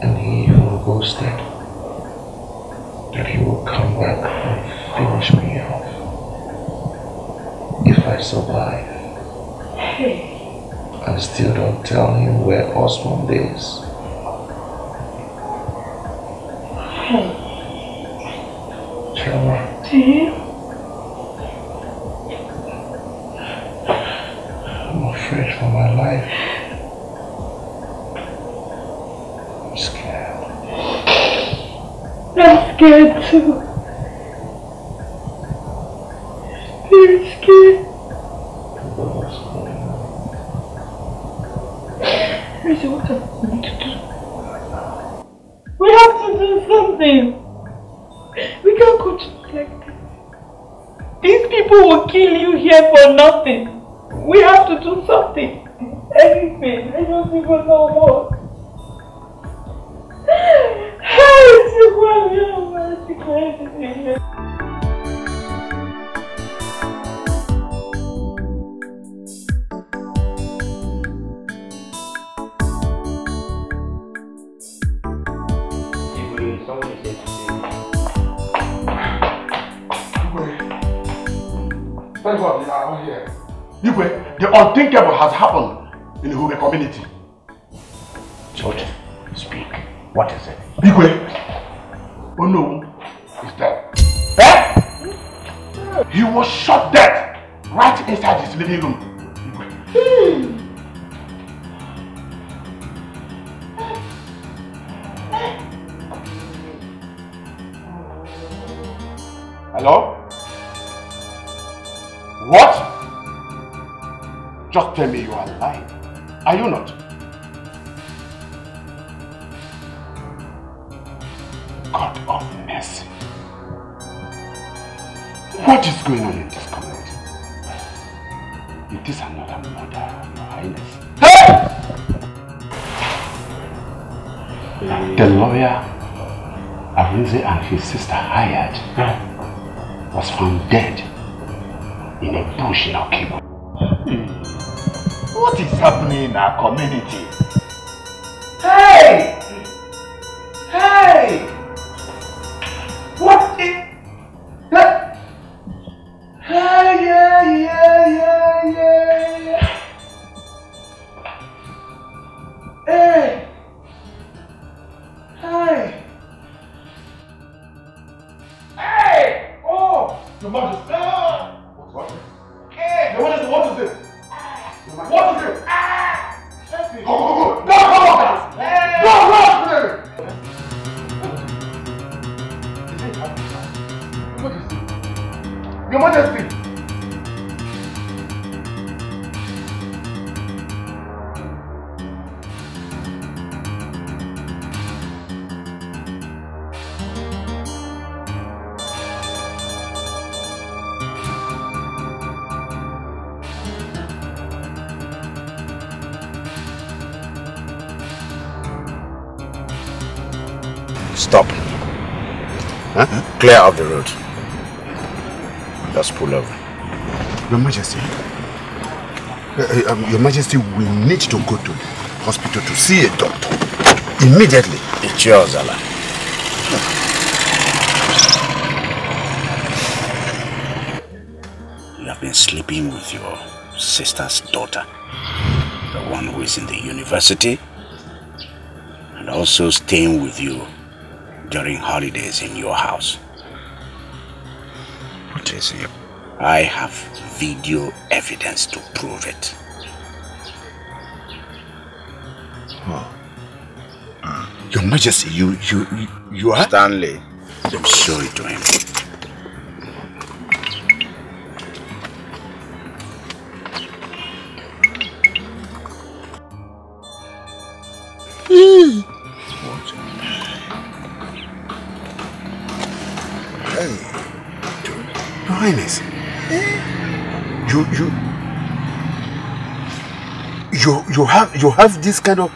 And he even boasted that he will come back and finish me off if I survive. And still don't tell him where Osmond is. Chairman. I'm afraid for my life. I'm scared. I'm scared too. Very scared. What's going on? Rachel, what are we going to do? We have to do something. We can't continue like this. These people will kill you here for nothing. We have to do something. Anything. I don't even know what. Thank God you are here. The unthinkable has happened in the Hube community. George, speak. What is it? Oh no, he's dead. Eh? He was shot dead right inside his living room. Hello? What? Just tell me you are lying. Are you not? God of mercy. What is going on in this community? It is another murder, Your Highness. Hey! The lawyer Arinze and his sister hired was found dead in a bush in Okibo. What is happening in our community? Hey! Hey! What is... Hey, yeah. Hey! Hey! Hey! Oh! Your Majesty! What? Your Majesty, what is it? What is it? Go! Go! Your Majesty! Stop. Huh? Clear off the road. Just pull over. Your Majesty. Your Majesty, we need to go to the hospital to see a doctor. Immediately. It's yours, Allah. You have been sleeping with your sister's daughter. The one who is in the university. And also staying with you during holidays in your house. What is it? I have video evidence to prove it. Oh. Your Majesty, you are? Stanley, show it to him. Your Highness, you have this kind of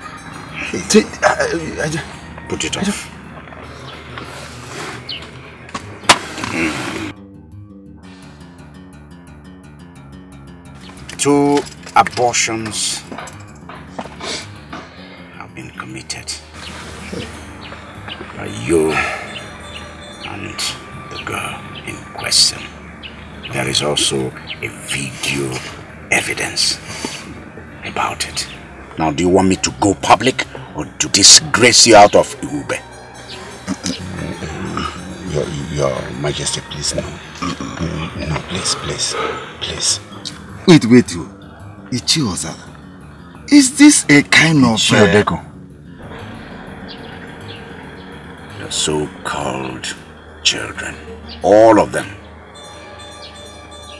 thing. Put it off. Two abortions have been committed by you and the girl in question. There is also a video evidence about it. Now, do you want me to go public or to disgrace you out of Ihube? Your Majesty, please, no. No, please. Wait, you. Ichioza. Is this a kind of... The so-called children, all of them,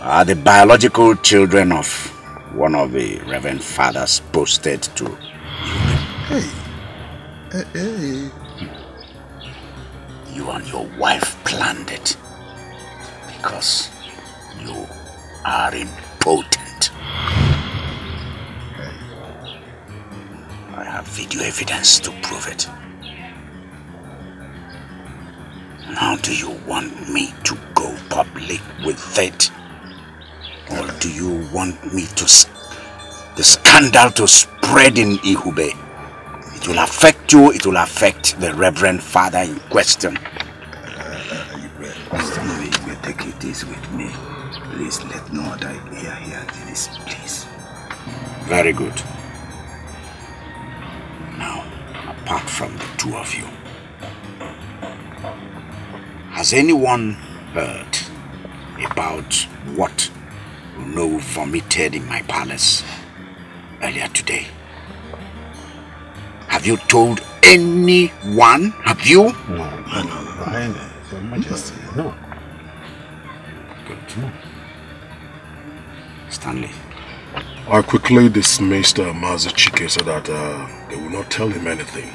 are the biological children of one of the Reverend Fathers posted to Hey. You and your wife planned it because you are impotent. I have video evidence to prove it. Now, do you want me to go public with it? Or do you want me to the scandal to spread in Ihube? It will affect you, it will affect the Reverend Father in question. You take this with me. Please let no other hear this, please. Very good. Now, apart from the two of you, has anyone heard about what No vomited in my palace earlier today? Have you told anyone? Have you? No, Your Majesty, no. Good. Stanley. I quickly dismissed GODWIN so that they will not tell him anything.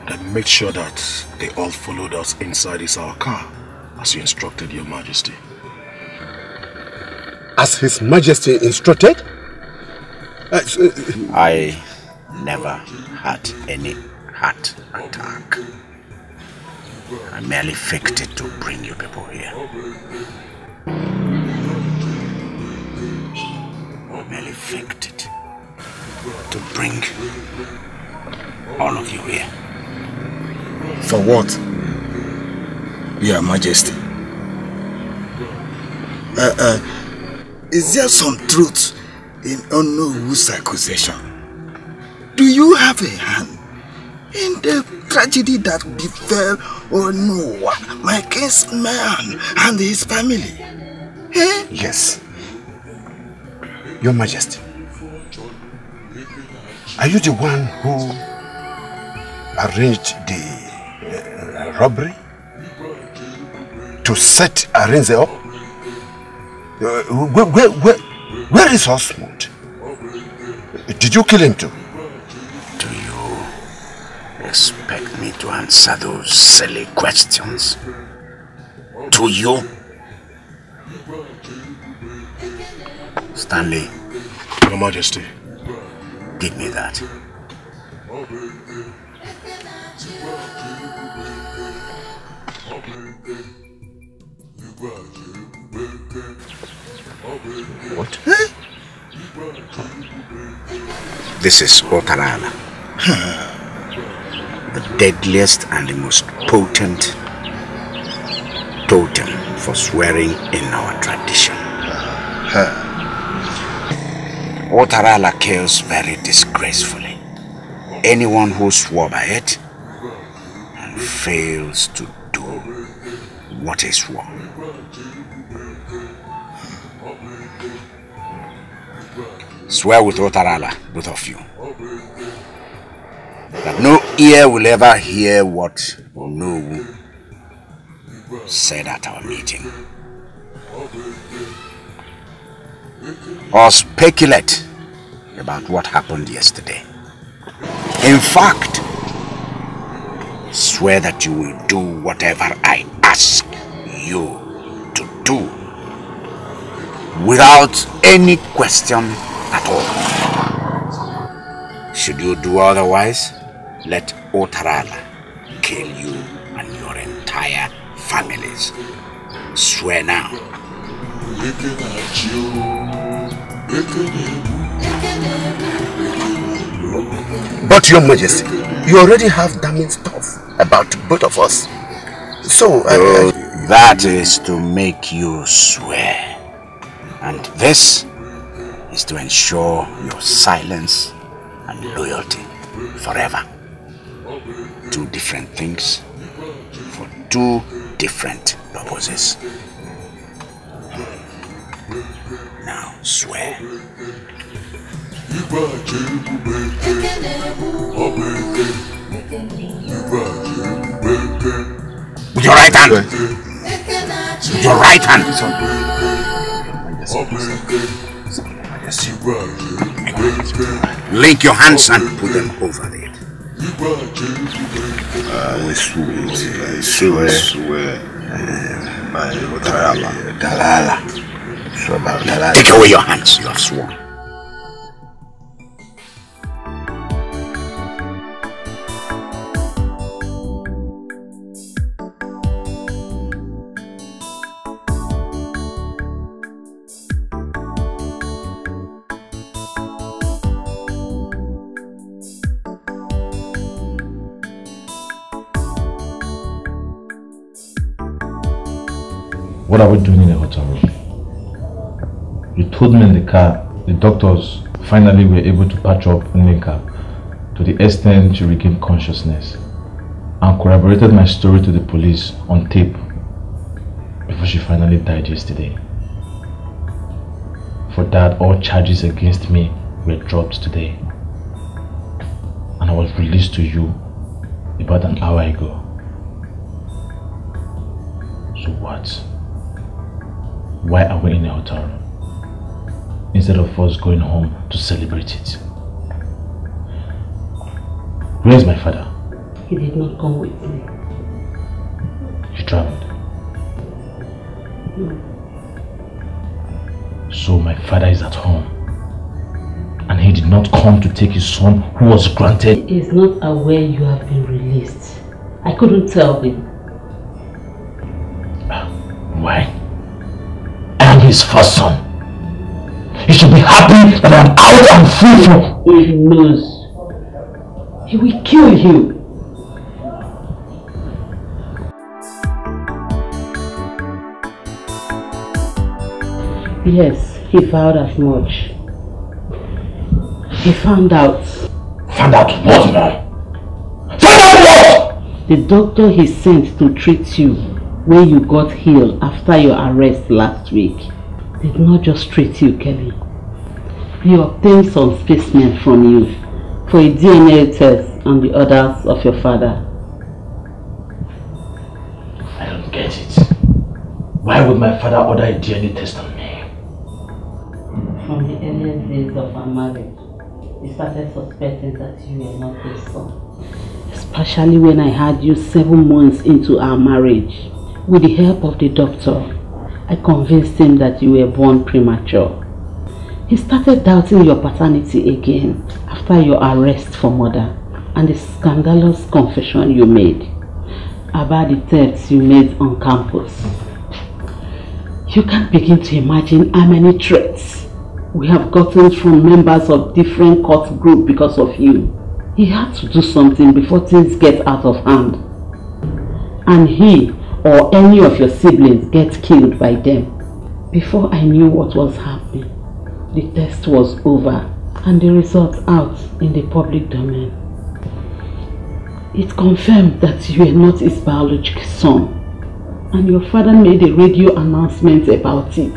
Then made sure that they all followed us inside our car, as you instructed, Your Majesty. As His Majesty instructed? I never had any heart attack. I merely faked it to bring you people here. I merely faked it to bring all of you here. For what? Your Majesty. Is there some truth in Onoru's accusation? Do you have a hand in the tragedy that befell Onowa, my kinsman, and his family? Yes. Your Majesty, are you the one who arranged the robbery? To set Arinze up? Where is Osmond? Did you kill him too? Do you expect me to answer those silly questions? To you? Stanley. Your Majesty. Give me that. What? This is Otarala. The deadliest and the most potent totem for swearing in our tradition. Otarala kills very disgracefully anyone who swore by it and fails to do what is swore. Swear with Otarala, both of you, that no ear will ever hear what Onowu said at our meeting, or speculate about what happened yesterday. In fact, swear that you will do whatever I ask you to do without any question at all. Should you do otherwise, let Otarala kill you and your entire families. Swear now. But Your Majesty, you already have damning stuff about both of us. So, that is to make you swear. And this is to ensure your silence and loyalty forever. Two different things for two different purposes. Now swear. With your right hand. With your right hand. Link your hands and put them over it. We swear by Dalala. Take away your hands, you have sworn. What are we doing in the hotel room? You told me in the car the doctors finally were able to patch up Nneka to the extent she regained consciousness and corroborated my story to the police on tape before she finally died yesterday. For that, all charges against me were dropped today and I was released to you about an hour ago. So what? Why are we in a hotel room instead of us going home to celebrate it? Where is my father? He did not come with me. He traveled? No. So my father is at home and he did not come to take his son who was granted. He is not aware you have been released. I couldn't tell him. Why? I am his first son. He should be happy that I am out and free from... He knows. He will kill you. Yes, he vowed as much. He found out. Found out what, man? Found out what? The doctor he sent to treat you when you got healed after your arrest last week did not just treat you, Kelly. He obtained some specimens from you for a DNA test on the orders of your father. I don't get it. Why would my father order a DNA test on me? From the earliest days of our marriage, he started suspecting that you were not his son. Especially when I had you 7 months into our marriage. With the help of the doctor, I convinced him that you were born premature. He started doubting your paternity again after your arrest for murder and the scandalous confession you made about the thefts you made on campus. You can't begin to imagine how many threats we have gotten from members of different cult groups because of you. He had to do something before things get out of hand. And he or any of your siblings gets killed by them. Before I knew what was happening, the test was over and the results out in the public domain. It confirmed that you were not his biological son, and your father made a radio announcement about it,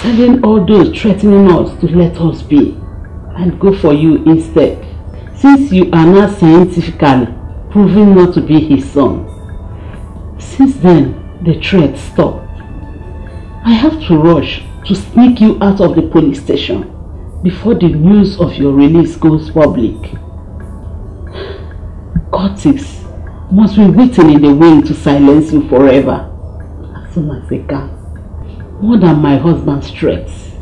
telling all those threatening us to let us be and go for you instead, since you are now scientifically proven not to be his son. Since then, the threat stopped. I have to rush to sneak you out of the police station before the news of your release goes public. Curtis must be waiting in the wing to silence you forever, as soon as they can. More than my husband's threats,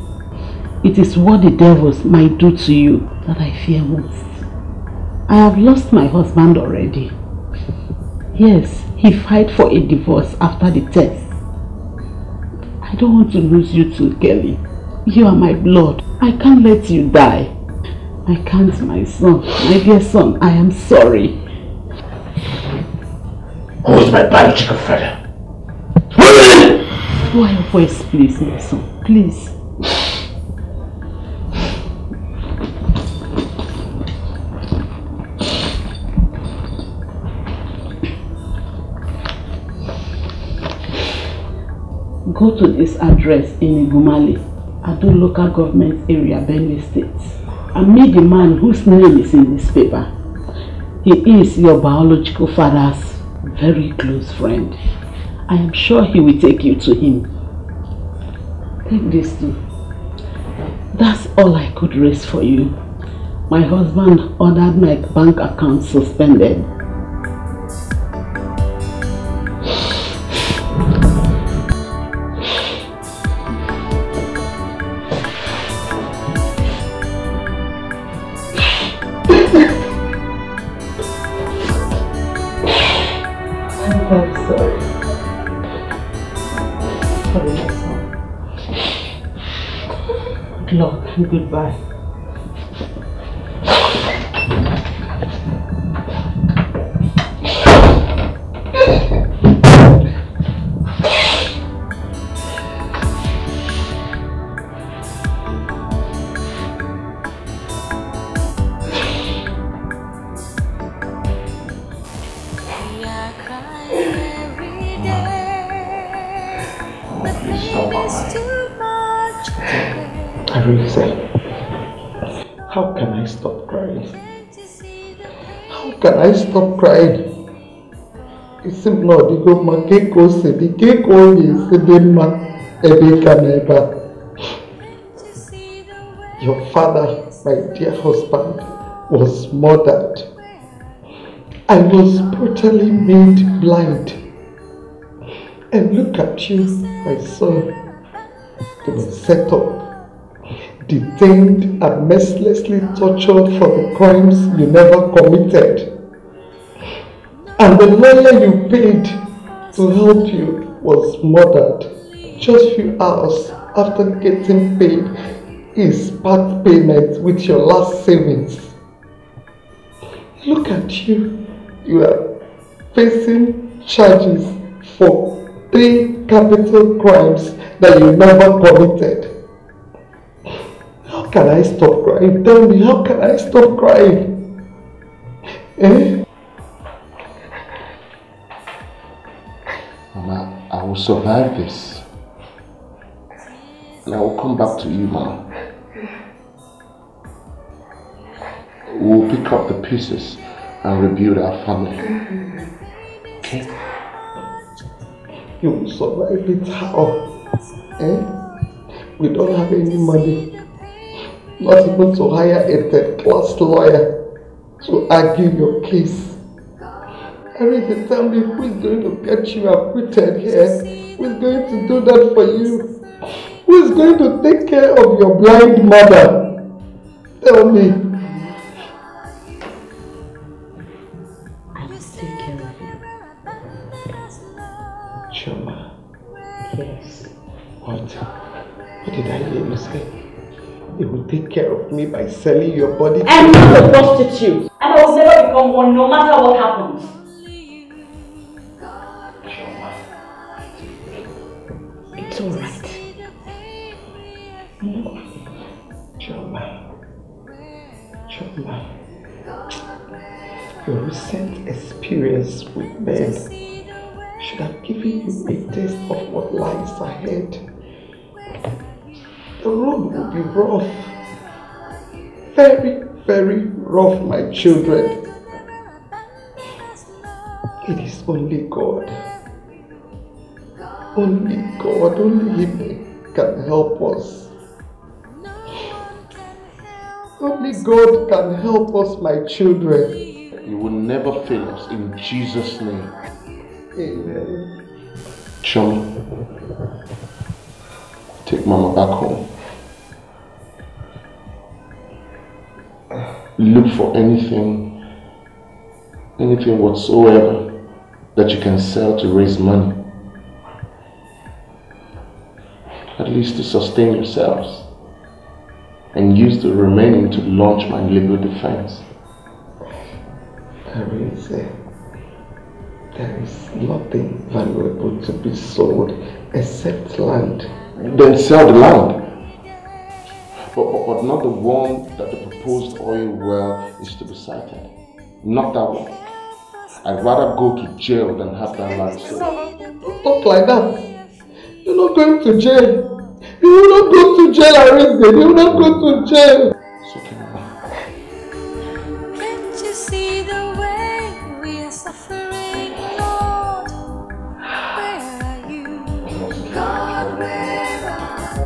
it is what the devils might do to you that I fear most. I have lost my husband already. Yes, he filed for a divorce after the test. I don't want to lose you too, Kelly. You are my blood. I can't let you die. I can't, my son. My dear son, I am sorry. Who is my biological father? Lower your voice, please, my son. Please. Go to this address in Igumale, Ado local government area, Benue State, and meet the man whose name is in this paper. He is your biological father's very close friend. I am sure he will take you to him. Take this too. That's all I could raise for you. My husband ordered my bank account suspended. I'm sorry. Sorry, my son. Good luck and goodbye. How can I stop crying? How can I stop crying? It's not the go makeko se the cake only sedema ebeka neba. Your father, my dear husband, was murdered. I was brutally made blind. And look at you, my son. You were set up, detained and mercilessly tortured for the crimes you never committed. And the lawyer you paid to help you was murdered just few hours after getting paid his part payment with your last savings. Look at you. You are facing charges for 3 capital crimes that you never committed. How can I stop crying? Tell me, how can I stop crying? Eh? Mama, I will survive this. and I will come back to you, Ma. We'll pick up the pieces and rebuild our family. Okay? You will survive it how? We don't have any money. Not even to hire a third-class lawyer to argue your case. Everything, tell me who is going to get you acquitted here? Who is going to do that for you? Who is going to take care of your blind mother? Tell me. I will take care of you. Choma. Yes. What did I hear you say? You will take care of me by selling your body to... I'm not a prostitute. And I will never become one no matter what happens. Choma. It's alright. Choma. Your recent experience with men should have given you a taste of what lies ahead. The road will be rough. Very, very rough, my children. It is only God. Only God, only Him can help us. Only God can help us, my children. You will never fail us in Jesus' name. Amen. Choma, take Mama back home. Look for anything whatsoever that you can sell to raise money. At least to sustain yourselves. And use the remaining to launch my legal defense. There is nothing valuable to be sold except land. Then sell the land. But not the one that the proposed oil well is to be sited. Not that one. I'd rather go to jail than have that land sold. Don't talk like that. You're not going to jail. You will not go to jail, Ariste. You will not go to jail. It's okay, Mama. Can't you see the way we are suffering, Lord? Where are you, God? Where are you?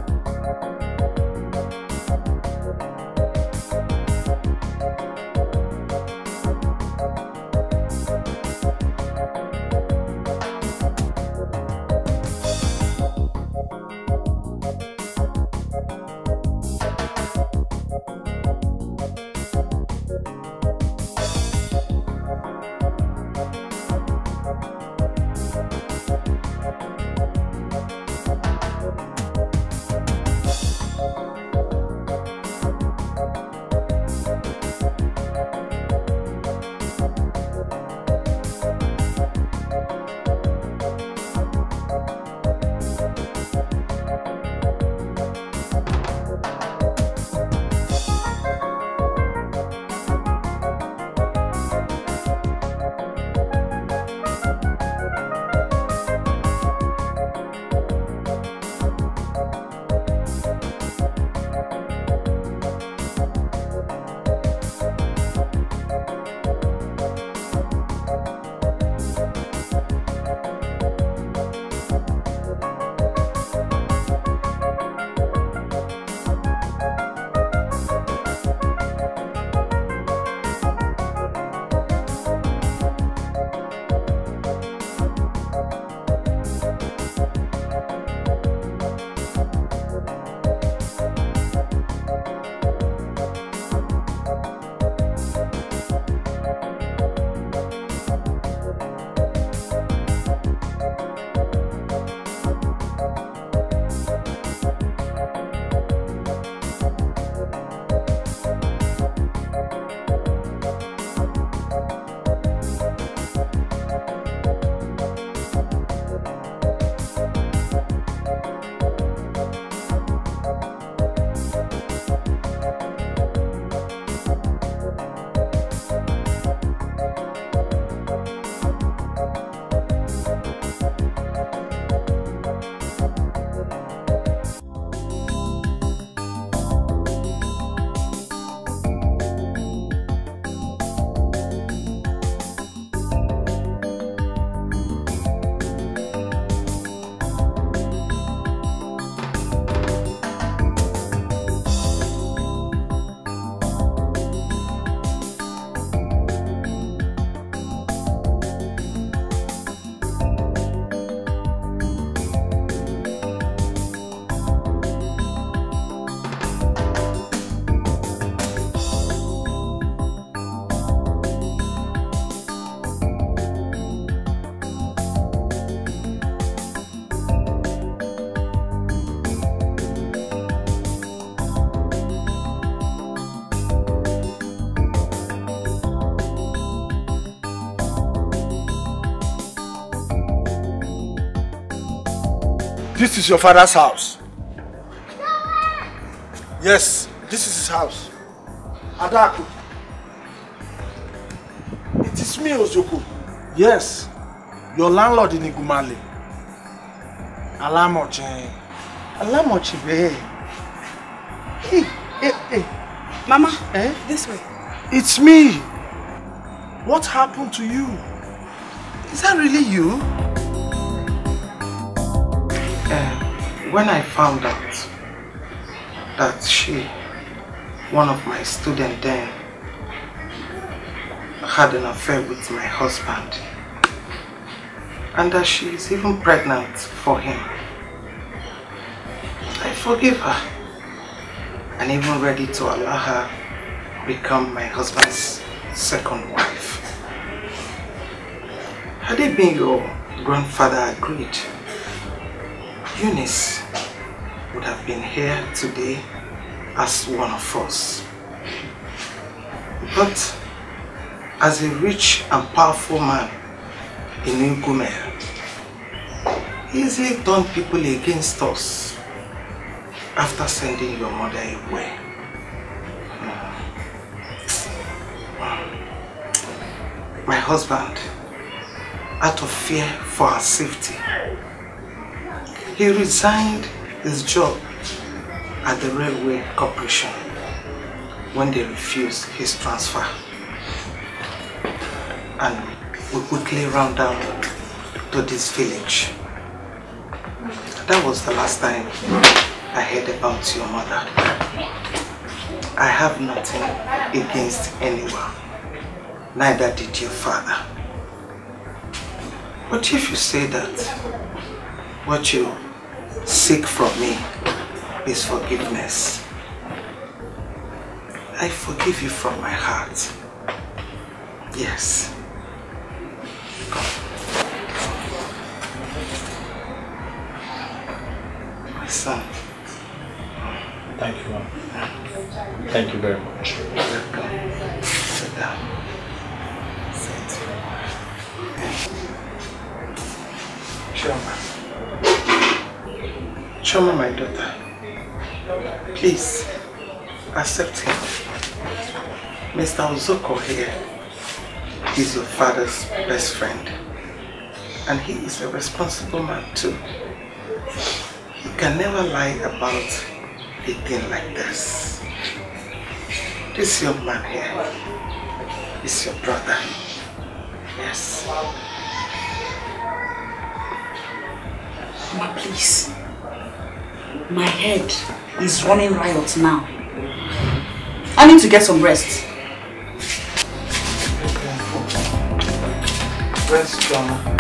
This is your father's house. Yes, this is his house. Adaku. It is me, Ozoko. Yes, your landlord in Igumale. Alamoche. Alamoche, babe. Hey. Mama, this way. It's me. What happened to you? Is that really you? When I found out that she, one of my students then, had an affair with my husband, and that she is even pregnant for him, I forgive her and even ready to allow her become my husband's second wife. Had it been your grandfather agreed, Eunice would have been here today as one of us. But as a rich and powerful man in Ngume, he easily turned people against us after sending your mother away. My husband, out of fear for her safety, he resigned his job at the railway corporation when they refused his transfer. And we quickly ran down to this village. That was the last time I heard about your mother. I have nothing against anyone, neither did your father. But if you say that what you seek from me is forgiveness, I forgive you from my heart. Yes. My son. Thank you, Mom. Thank you very much. Welcome. Sit down. Sit. Choma, my daughter. Please, accept him. Mr. Ozoko here is your father's best friend. And he is a responsible man too. He can never lie about a thing like this. This young man here is your brother. Yes. Mama, please. My head is running riot now. I need to get some rest. Rest, John.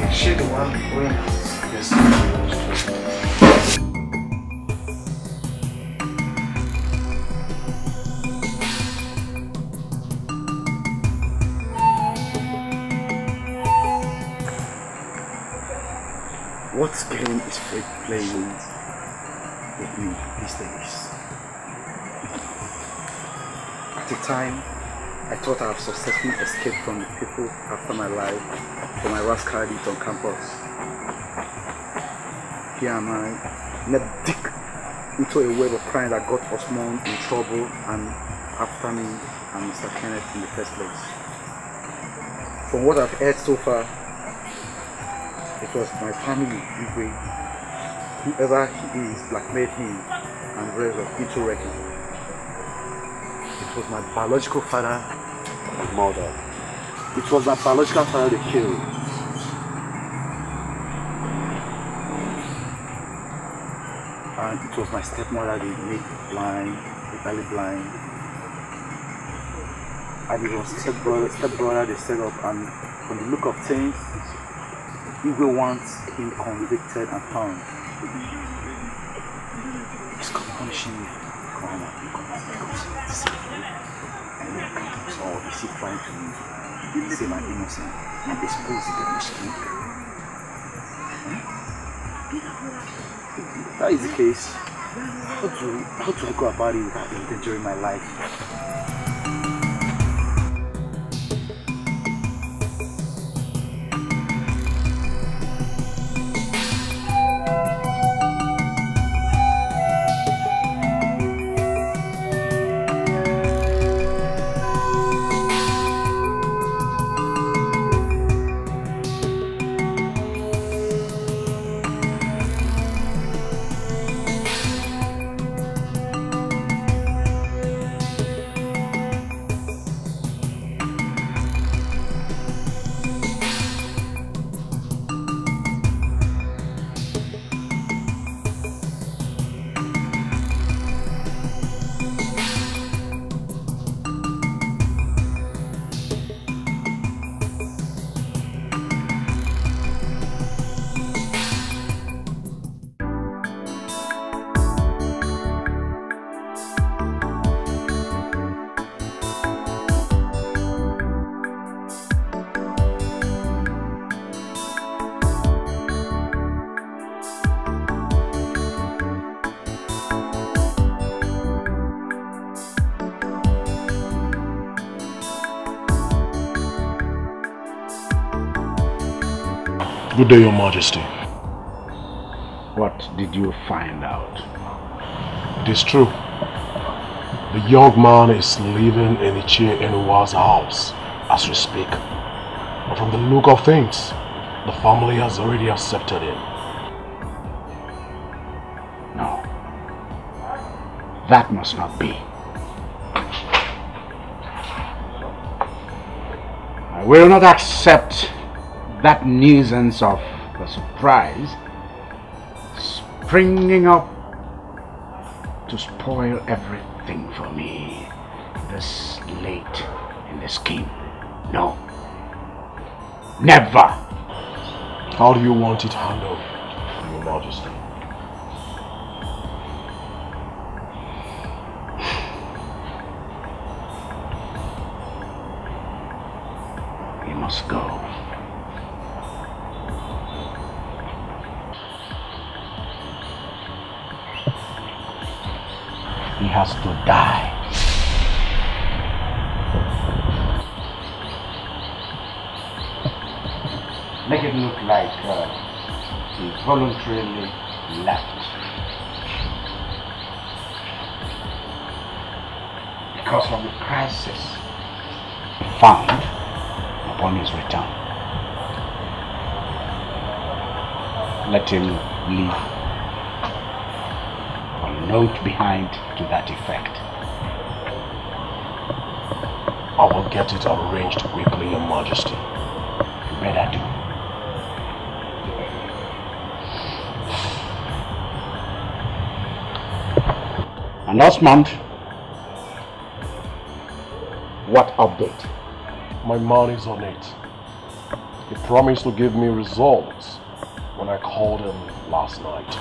Is she the one going? Yes. What game is Fate playing with me these days? At the time, I thought I have successfully escaped from the people after my life, from my rascality on campus. Here am I, deep into a web of crime that got Osman in trouble and after me and Mr. Kenneth in the first place. From what I've heard so far, it was my family, whoever he is, blackmailed him and the rest of into wrecking. It was my biological father murdered. It was my biological father they killed. And it was my stepmother they made blind, totally blind. And it was stepbrother they set up, and from the look of things, Igwe wants him convicted and hung. He's punishing me. Come on, so is he trying to say my innocence and expose the mistake? If that is the case, how do I go about it without endangering my life? Good day, Your Majesty. What did you find out? It is true. The young man is living in Ichiemerie's house as we speak. But from the look of things, the family has already accepted him. No. That must not be. I will not accept that nuisance of the surprise springing up to spoil everything for me this late in the scheme. No. Never. How do you want it handled, Your Majesty? He must go. He has to die. Make it look like he voluntarily left. Because of the crisis found upon his return. Let him leave a note behind to that effect. I will get it arranged quickly, Your Majesty. You better do. And Osmond, what update? My man is on it. He promised to give me results when I called him last night.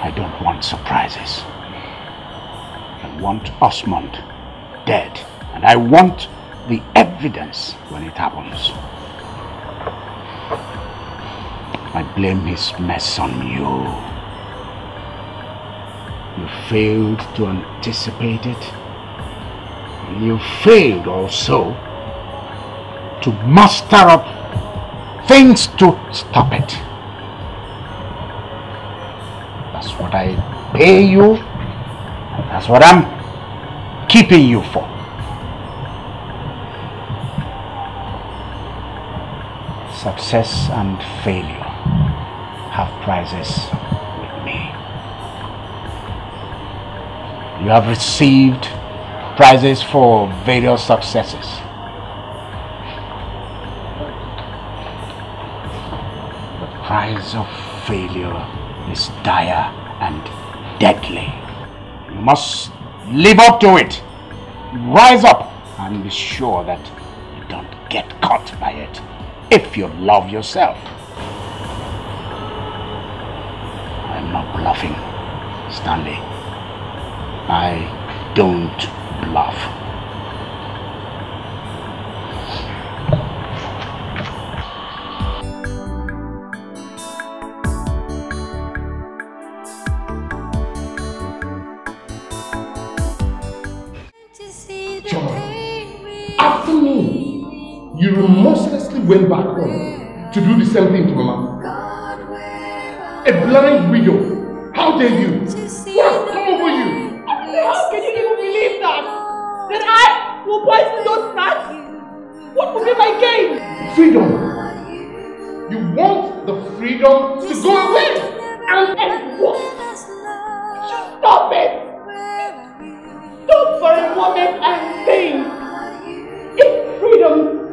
I don't want surprises. I want Osmond dead, and I want the evidence when it happens. I blame his mess on you. You failed to anticipate it. And you failed also to muster up things to stop it. That's what I pay you. And that's what I'm keeping you for. Success and failure have prizes with me. You have received prizes for various successes. The prize of failure is dire and deadly. You must live up to it. Rise up and be sure that you don't get caught by it if you love yourself. I'm not bluffing, Stanley. I don't bluff. John, after me, you remorselessly went back home to do the same thing to Mama. A blind widow. How dare you? What has come over you? How can you even believe that? That I will poison those snacks? What will be my gain? Freedom. You want the freedom to go away. And what? Stop it! Stop for a moment and think. If freedom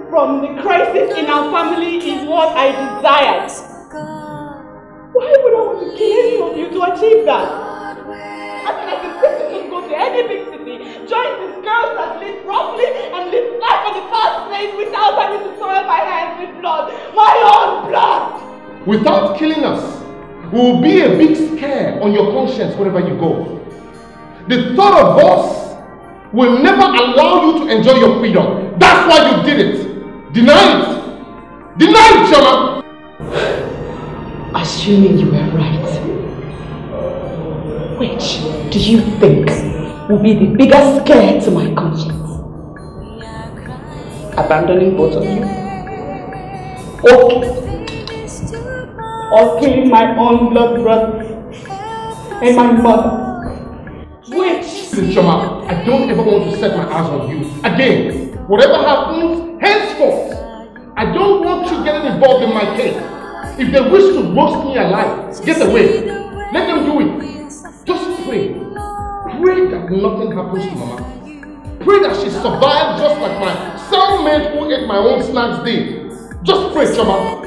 from the crisis in our family is what I desire, why would I want to kill any of you to achieve that? I mean, I can simply just go to any big city, join these girls that live roughly and live life on the fast lane without having to soil my hands with blood, my own blood! Without killing us, we will be a big scare on your conscience wherever you go. The thought of us will never allow you to enjoy your freedom. That's why you did it. Deny it. Deny it, Chama. Assuming you were right, which do you think will be the biggest scare to my conscience? Abandoning both of you or killing my own blood brother and my mother. Which? Choma, I don't ever want to set my eyes on you again. Whatever happens, henceforth, I don't want you getting involved in my case. If they wish to roast me alive, get away. Let them do it. Just pray. Pray that nothing happens to Mama. Pray that she survives just like my cellmate who ate my own snacks did. Just pray, Choma.